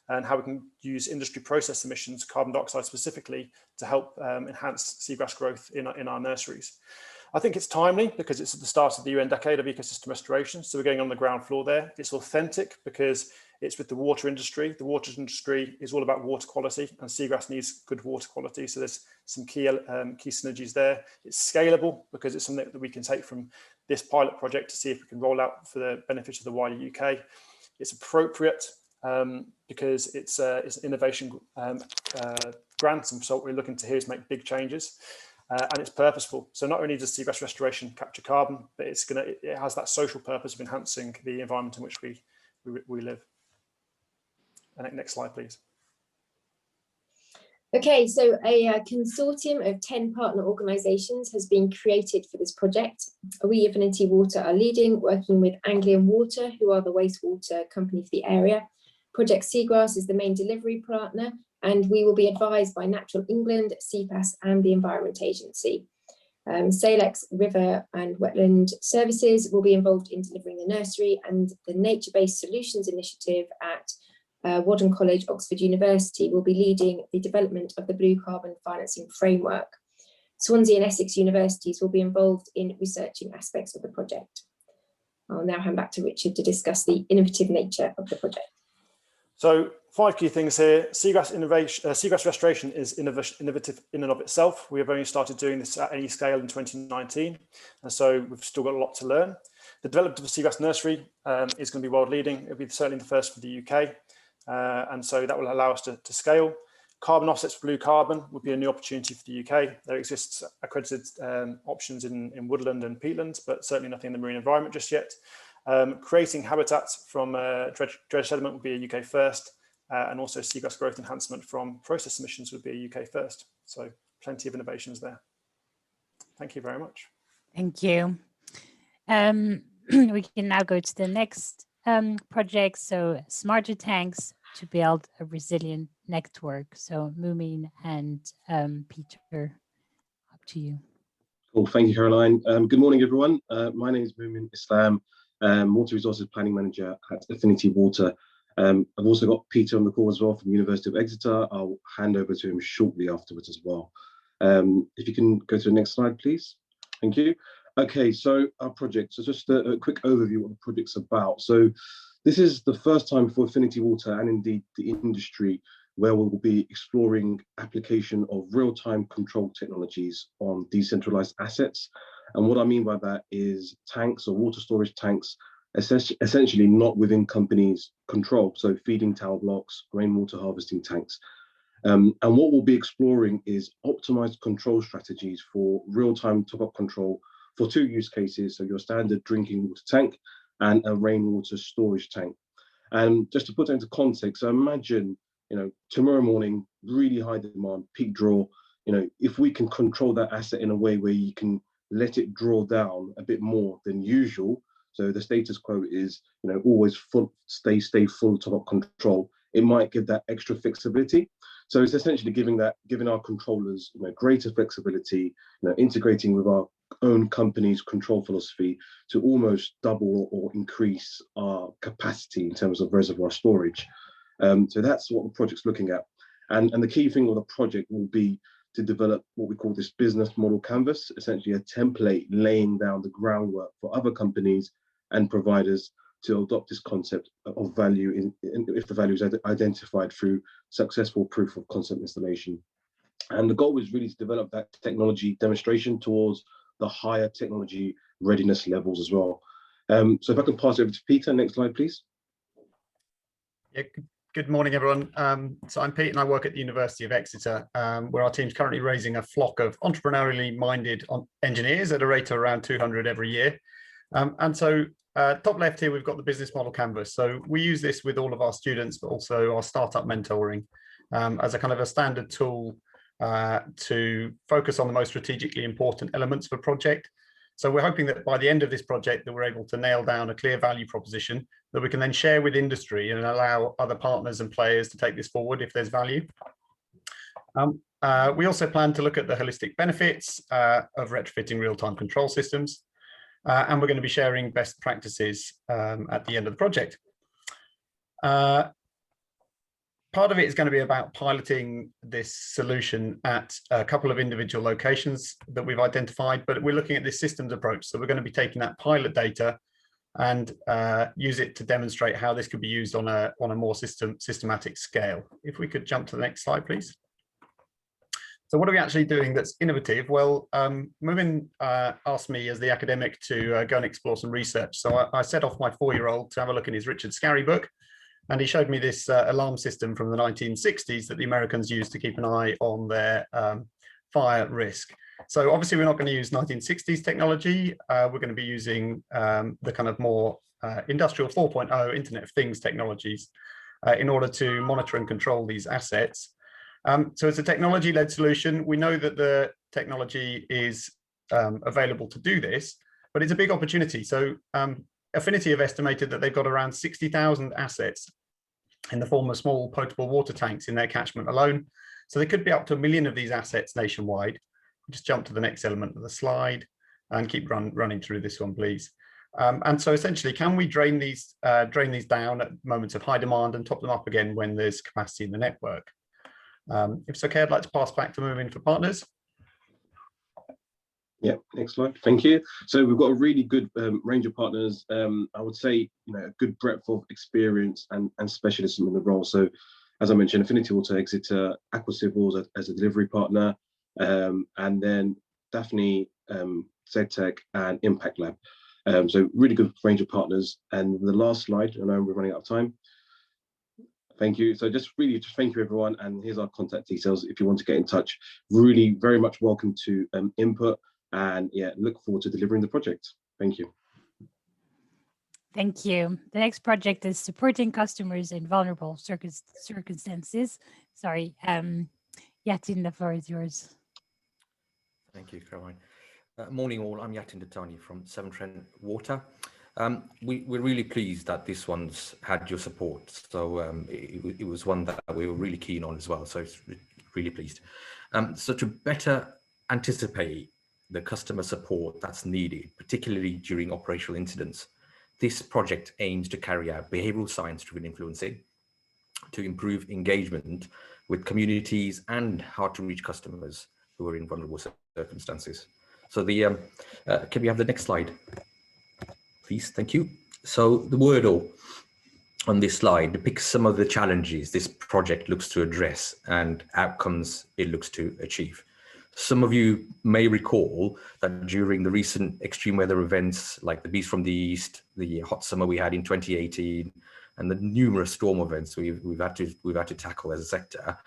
and how we can use industry process emissions, carbon dioxide specifically, to help enhance seagrass growth in our nurseries. I think it's timely because it's at the start of the UN decade of ecosystem restoration. So we're going on the ground floor there. It's authentic because it's with the water industry. The water industry is all about water quality, and seagrass needs good water quality. So there's some key synergies there. It's scalable because it's something that we can take from this pilot project to see if we can roll out for the benefit of the wider UK. It's appropriate because it's an innovation grant, and so what we're looking to here is make big changes. And it's purposeful. So not only does seagrass restoration capture carbon, but it has that social purpose of enhancing the environment in which we live. And next slide, please. Okay, so a consortium of 10 partner organisations has been created for this project. We Affinity Water are leading, working with Anglian Water, who are the wastewater company for the area. Project Seagrass is the main delivery partner, and we will be advised by Natural England, CPAS and the Environment Agency. Salex River and Wetland Services will be involved in delivering the nursery, and the Nature-Based Solutions Initiative at Wadham College, Oxford University will be leading the development of the blue carbon financing framework. Swansea and Essex universities will be involved in researching aspects of the project. I'll now hand back to Richard to discuss the innovative nature of the project. So 5 key things here. Seagrass restoration is innovative in and of itself. We have only started doing this at any scale in 2019, and so we've still got a lot to learn. The development of a seagrass nursery is going to be world leading. It'll be certainly the first for the UK, and so that will allow us to scale. Carbon offsets for blue carbon would be a new opportunity for the UK. There exists accredited options in woodland and peatlands, but certainly nothing in the marine environment just yet. Creating habitats from dredge sediment would be a UK first, and also seagrass growth enhancement from process emissions would be a UK first. So plenty of innovations there. Thank you very much. Thank you. We can now go to the next project. So smarter tanks to build a resilient network. So Mumin and Peter, up to you. Cool, thank you, Caroline. Good morning, everyone. My name is Mumin Islam, Water Resources Planning Manager at Affinity Water. I've also got Peter on the call as well from the University of Exeter. I'll hand over to him shortly afterwards as well. If you can go to the next slide, please. Thank you. Okay, so our project, so just a quick overview of what the project's about. So this is the first time for Affinity Water and indeed the industry where we'll be exploring application of real-time control technologies on decentralized assets. And what I mean by that is tanks or water storage tanks, essentially not within companies' control. So feeding tower blocks, rainwater harvesting tanks. And what we'll be exploring is optimized control strategies for real-time top-up control for 2 use cases. So your standard drinking water tank and a rainwater storage tank. And just to put that into context, so imagine, tomorrow morning, really high demand, peak draw, if we can control that asset in a way where you can let it draw down a bit more than usual, So the status quo is, always full, stay full top-up control. It might give that extra flexibility. So it's essentially giving our controllers, greater flexibility, integrating with our own company's control philosophy to almost double or increase our capacity in terms of reservoir storage. So that's what the project's looking at. And the key thing of the project will be to develop what we call this business model canvas, essentially a template laying down the groundwork for other companies and providers to adopt this concept of value if the value is identified through successful proof of concept installation. And the goal is really to develop that technology demonstration towards the higher technology readiness levels as well. So if I can pass it over to Peter, next slide, please. Yeah, good morning, everyone. So I'm Pete and I work at the University of Exeter, where our team's currently raising a flock of entrepreneurially minded engineers at a rate of around 200 every year. And so top left here, we've got the business model canvas. So we use this with all of our students, but also our startup mentoring as a kind of a standard tool to focus on the most strategically important elements of a project. So we're hoping that by the end of this project that we're able to nail down a clear value proposition that we can then share with industry and allow other partners and players to take this forward if there's value. We also plan to look at the holistic benefits of retrofitting real-time control systems. And we're going to be sharing best practices at the end of the project. Part of it is going to be about piloting this solution at a couple of individual locations that we've identified, but we're looking at this systems approach. So we're going to be taking that pilot data and use it to demonstrate how this could be used on a more systematic scale. If we could jump to the next slide, please. So what are we actually doing that's innovative? Well, Moomin asked me as the academic to go and explore some research. So I set off my 4-year-old to have a look in his Richard Scarry book. And he showed me this alarm system from the 1960s that the Americans used to keep an eye on their fire risk. So obviously we're not going to use 1960s technology. We're going to be using the kind of more industrial 4.0 Internet of Things technologies in order to monitor and control these assets. So it's a technology-led solution. We know that the technology is available to do this, but it's a big opportunity. So Affinity have estimated that they've got around 60,000 assets in the form of small potable water tanks in their catchment alone. So there could be up to 1 million of these assets nationwide. Just jump to the next element of the slide and keep running through this one, please. And so essentially, can we drain these down at moments of high demand and top them up again when there's capacity in the network? If it's okay, I'd like to pass back to Moomin for partners. Yeah, next slide. Thank you. So we've got a really good range of partners. I would say, a good breadth of experience and specialism in the role. So as I mentioned, Affinity Water, Exeter, Aqua Civils as a delivery partner, and then Daphne, ZTech and Impact Lab. So really good range of partners. And the last slide, I know we're running out of time. Thank you. So just thank you, everyone. And here's our contact details if you want to get in touch. Really very much welcome to input. And yeah, look forward to delivering the project. Thank you. Thank you. The next project is supporting customers in vulnerable circumstances. Sorry, Yatin, the floor is yours. Thank you, Caroline. Morning all, I'm Yatin Datani from Severn Trent Water. We're really pleased that this one's had your support. So it was one that we were really keen on as well. So it's really pleased. So to better anticipate the customer support that's needed, particularly during operational incidents, this project aims to carry out behavioral science-driven influencing to improve engagement with communities and hard-to-reach customers who are in vulnerable circumstances. So can we have the next slide, please? Thank you. So the Wordle on this slide depicts some of the challenges this project looks to address and outcomes it looks to achieve. Some of you may recall that during the recent extreme weather events like the Beast from the East, the hot summer we had in 2018, and the numerous storm events we've had to tackle as a sector,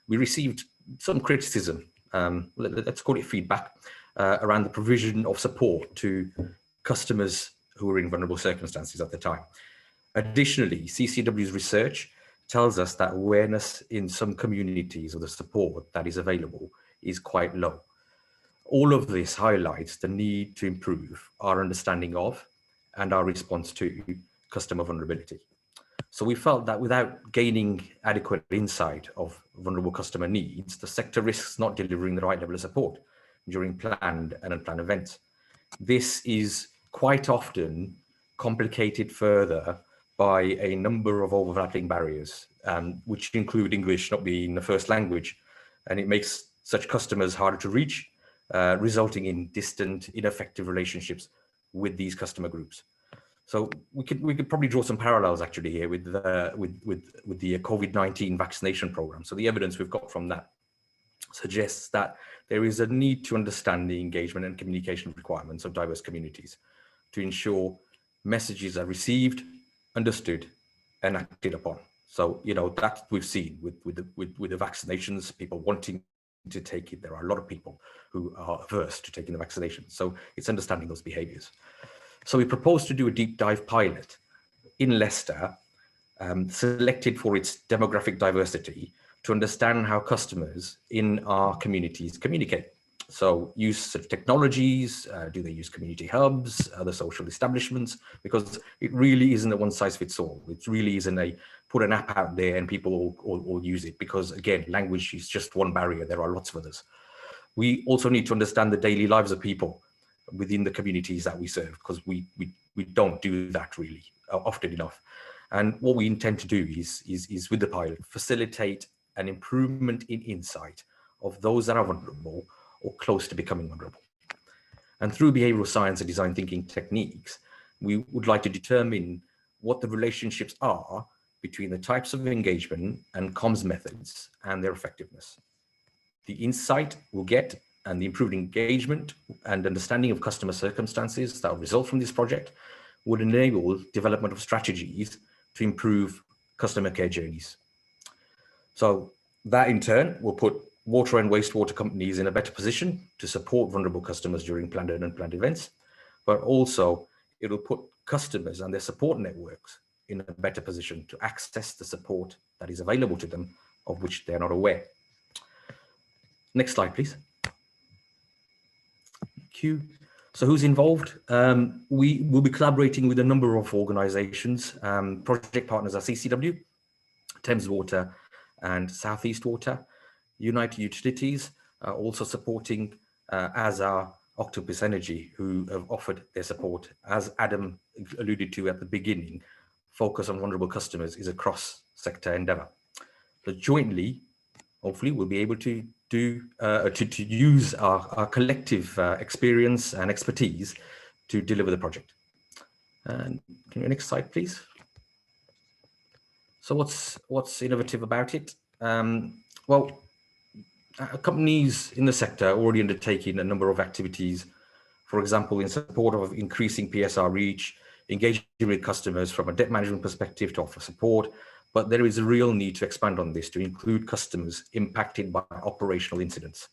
we received some criticism. Let's call it feedback around the provision of support to customers who were in vulnerable circumstances at the time. Additionally, CCW's research tells us that awareness in some communities of the support that is available is quite low. All of this highlights the need to improve our understanding of and our response to customer vulnerability. So we felt that without gaining adequate insight of vulnerable customer needs, the sector risks not delivering the right level of support during planned and unplanned events. This is quite often complicated further by a number of overlapping barriers, which include English not being the first language, and it makes such customers harder to reach, resulting in distant, ineffective relationships with these customer groups. So we could probably draw some parallels actually here with the COVID-19 vaccination program. So the evidence we've got from that suggests that there is a need to understand the engagement and communication requirements of diverse communities to ensure messages are received, understood, and acted upon. So, you know, that we've seen with the vaccinations, people wanting to take it. There are a lot of people who are averse to taking the vaccination. So it's understanding those behaviors. So we propose to do a deep dive pilot in Leicester, selected for its demographic diversity, to understand how customers in our communities communicate. So use of technologies, do they use community hubs, other social establishments? Because it really isn't a one size fits all. It really isn't a put an app out there and people all use it, because again, language is just one barrier. There are lots of others. We also need to understand the daily lives of people within the communities that we serve, because we don't do that really often enough. And what we intend to do is with the pilot, facilitate an improvement in insight of those that are vulnerable or close to becoming vulnerable. And through behavioral science and design thinking techniques, we would like to determine what the relationships are between the types of engagement and comms methods and their effectiveness. The insight we'll get and the improved engagement and understanding of customer circumstances that will result from this project would enable development of strategies to improve customer care journeys. So that in turn will put water and wastewater companies in a better position to support vulnerable customers during planned and unplanned events, but also it'll put customers and their support networks in a better position to access the support that is available to them, of which they're not aware. Next slide, please. Q. So who's involved? We will be collaborating with a number of organizations. Project partners are CCW, Thames Water and South East Water. United Utilities are also supporting, as are Octopus Energy, who have offered their support. As Adam alluded to at the beginning, focus on vulnerable customers is a cross-sector endeavor. So jointly, hopefully, we'll be able to use our collective experience and expertise to deliver the project. And can you next slide, please? So what's innovative about it? Well, companies in the sector are already undertaking a number of activities, for example, in support of increasing PSR reach, engaging with customers from a debt management perspective to offer support, but there is a real need to expand on this to include customers impacted by operational incidents,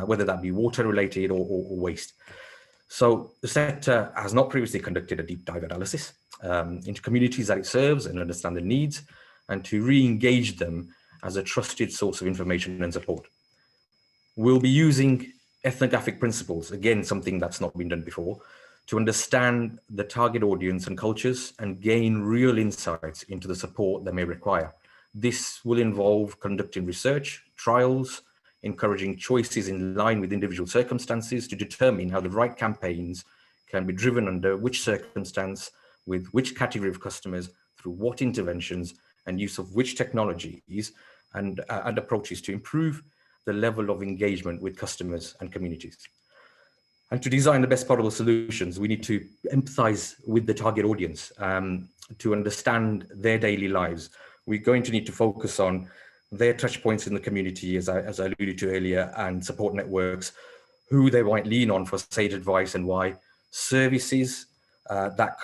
whether that be water related or waste. So the sector has not previously conducted a deep dive analysis into communities that it serves and understand the needs, and to re-engage them as a trusted source of information and support. We'll be using ethnographic principles, again, something that's not been done before, to understand the target audience and cultures and gain real insights into the support they may require. This will involve conducting research, trials, encouraging choices in line with individual circumstances to determine how the right campaigns can be driven under which circumstance, with which category of customers, through what interventions, and use of which technologies and approaches to improve the level of engagement with customers and communities. And to design the best possible solutions, we need to empathize with the target audience to understand their daily lives. We're going to need to focus on their touch points in the community, as I alluded to earlier, and support networks, who they might lean on for sage advice and why, services that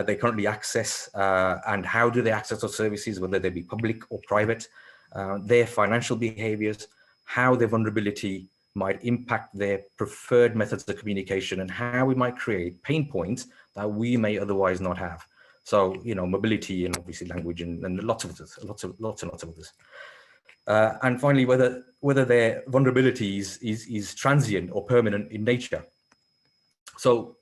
they currently access, and how do they access those services, whether they be public or private, their financial behaviors, how their vulnerability might impact their preferred methods of communication, and how we might create pain points that we may otherwise not have. So, you know, mobility and obviously language and lots of others. And finally, whether their vulnerability is transient or permanent in nature. So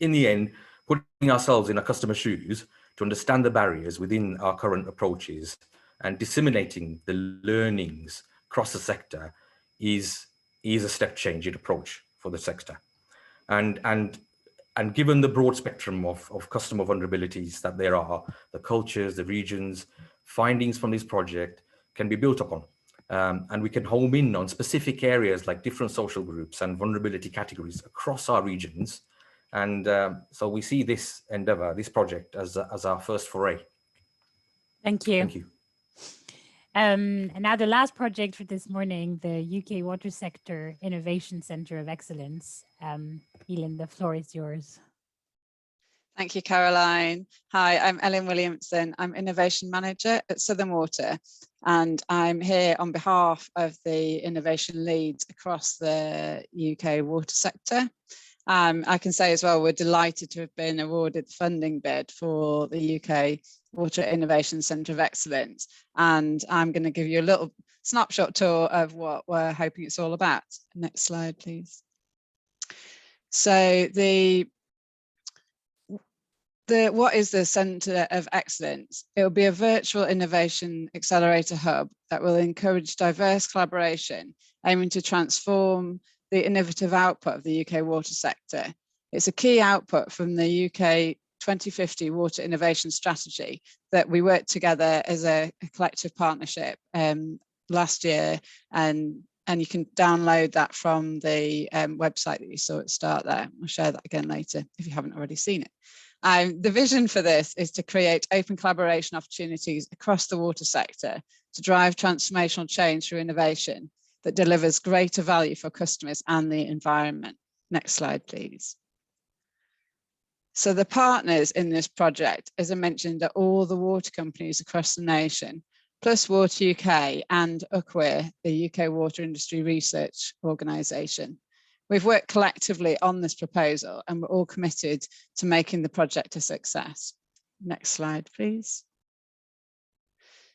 in the end, putting ourselves in our customer shoes to understand the barriers within our current approaches and disseminating the learnings across the sector is a step change in approach for the sector. And given the broad spectrum of customer vulnerabilities that there are, the cultures, the regions, findings from this project can be built upon. And we can home in on specific areas like different social groups and vulnerability categories across our regions. And so we see this endeavor, this project, as our first foray. Thank you. Thank you. And now the last project for this morning, the UK Water Sector Innovation Centre of Excellence. Elin, the floor is yours. Thank you, Caroline. Hi, I'm Ellen Williamson. I'm Innovation Manager at Southern Water, and I'm here on behalf of the innovation leads across the UK water sector. I can say as well, we're delighted to have been awarded the funding bid for the UK Water Innovation Centre of Excellence. And I'm going to give you a little snapshot tour of what we're hoping it's all about. Next slide, please. So what is the Centre of Excellence? It will be a virtual innovation accelerator hub that will encourage diverse collaboration, aiming to transform the innovative output of the UK water sector. It's a key output from the UK 2050 Water Innovation Strategy that we worked together as a collective partnership last year, and you can download that from the website that you saw at the start there. I'll share that again later if you haven't already seen it. The vision for this is to create open collaboration opportunities across the water sector to drive transformational change through innovation that delivers greater value for customers and the environment. Next slide, please. So the partners in this project, as I mentioned, are all the water companies across the nation, plus Water UK and UCWIR, the UK Water Industry Research Organisation. We've worked collectively on this proposal and we're all committed to making the project a success. Next slide, please.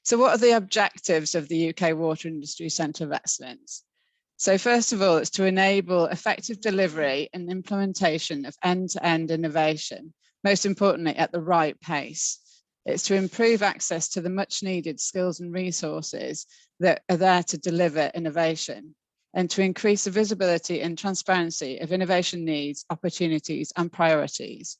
So what are the objectives of the UK Water Industry Centre of Excellence? So first of all, it's to enable effective delivery and implementation of end-to-end innovation, most importantly at the right pace. It's to improve access to the much needed skills and resources that are there to deliver innovation, and to increase the visibility and transparency of innovation needs, opportunities and priorities.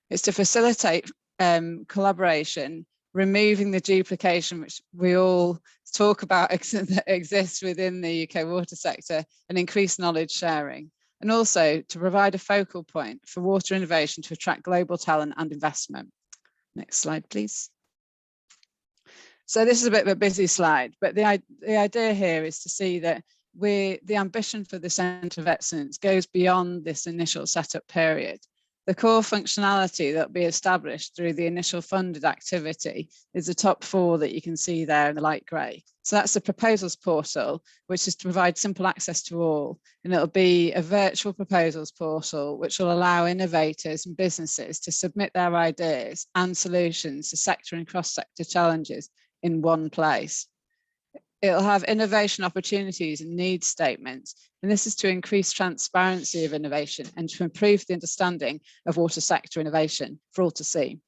It's to facilitate collaboration, removing the duplication which we all talk about that exists within the UK water sector, and increase knowledge sharing, and also to provide a focal point for water innovation to attract global talent and investment. Next slide, please. So this is a bit of a busy slide, but the idea here is to see that the ambition for the Centre of Excellence goes beyond this initial setup period. The core functionality that will be established through the initial funded activity is the top 4 that you can see there in the light grey. So that's the proposals portal, which is to provide simple access to all. And it'll be a virtual proposals portal, which will allow innovators and businesses to submit their ideas and solutions to sector and cross-sector challenges in one place. It'll have innovation opportunities and needs statements, and this is to increase transparency of innovation and to improve the understanding of water sector innovation for all to see.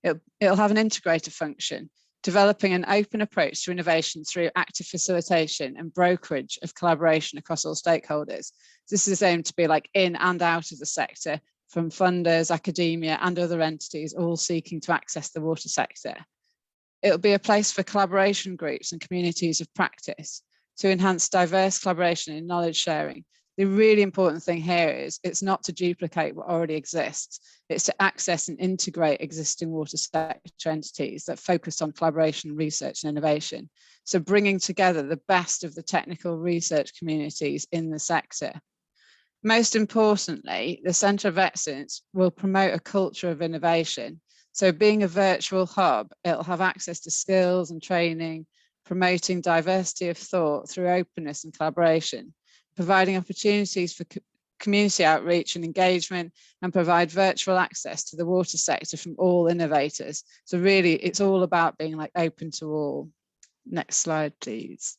It'll have an integrator function, developing an open approach to innovation through active facilitation and brokerage of collaboration across all stakeholders. This is aimed to be like in and out of the sector, from funders, academia and other entities, all seeking to access the water sector. It'll be a place for collaboration groups and communities of practice to enhance diverse collaboration and knowledge sharing. The really important thing here is it's not to duplicate what already exists. It's to access and integrate existing water sector entities that focus on collaboration, research and innovation. So bringing together the best of the technical research communities in the sector. Most importantly, the Centre of Excellence will promote a culture of innovation. So being a virtual hub, it'll have access to skills and training, promoting diversity of thought through openness and collaboration, providing opportunities for community outreach and engagement, and provide virtual access to the water sector from all innovators. So really, it's all about being like open to all. Next slide, please.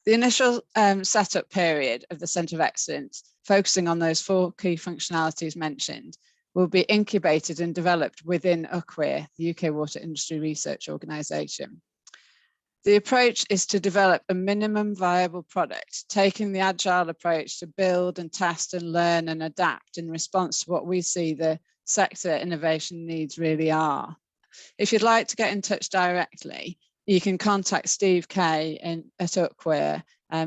The initial setup period of the Centre of Excellence, focusing on those 4 key functionalities mentioned, will be incubated and developed within UCWIR, the UK Water Industry Research Organisation. The approach is to develop a minimum viable product, taking the agile approach to build and test and learn and adapt in response to what we see the sector innovation needs really are. If you'd like to get in touch directly, you can contact Steve Kay at UCWIR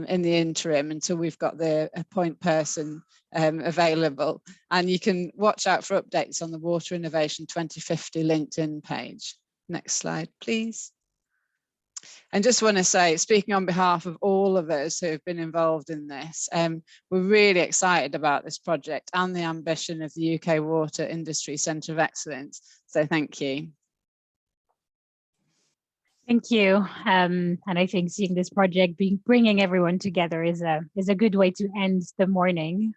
in the interim until we've got the point person available. And you can watch out for updates on the Water Innovation 2050 LinkedIn page. Next slide, please. And just want to say, speaking on behalf of all of us who have been involved in this, we're really excited about this project and the ambition of the UK Water Industry Centre of Excellence. So thank you. Thank you. And I think seeing this project bringing everyone together is a good way to end the morning.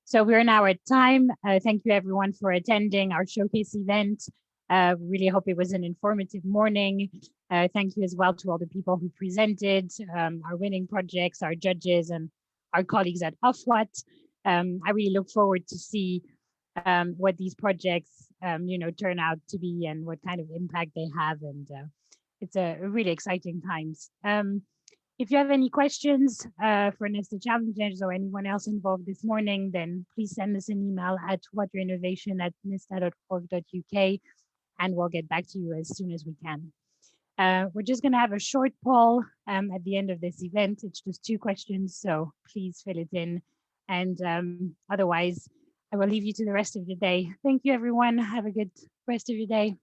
So we're now at time. Thank you everyone for attending our showcase event. Really hope it was an informative morning. Thank you as well to all the people who presented, our winning projects, our judges, and our colleagues at Ofwat. I really look forward to see what these projects, turn out to be and what kind of impact they have. And it's a really exciting times. If you have any questions for Nested Challengers or anyone else involved this morning, then please send us an email at waterinnovation@nista.org.uk and we'll get back to you as soon as we can. We're just going to have a short poll at the end of this event. It's just 2 questions, so please fill it in. And otherwise, I will leave you to the rest of the day. Thank you, everyone. Have a good rest of your day.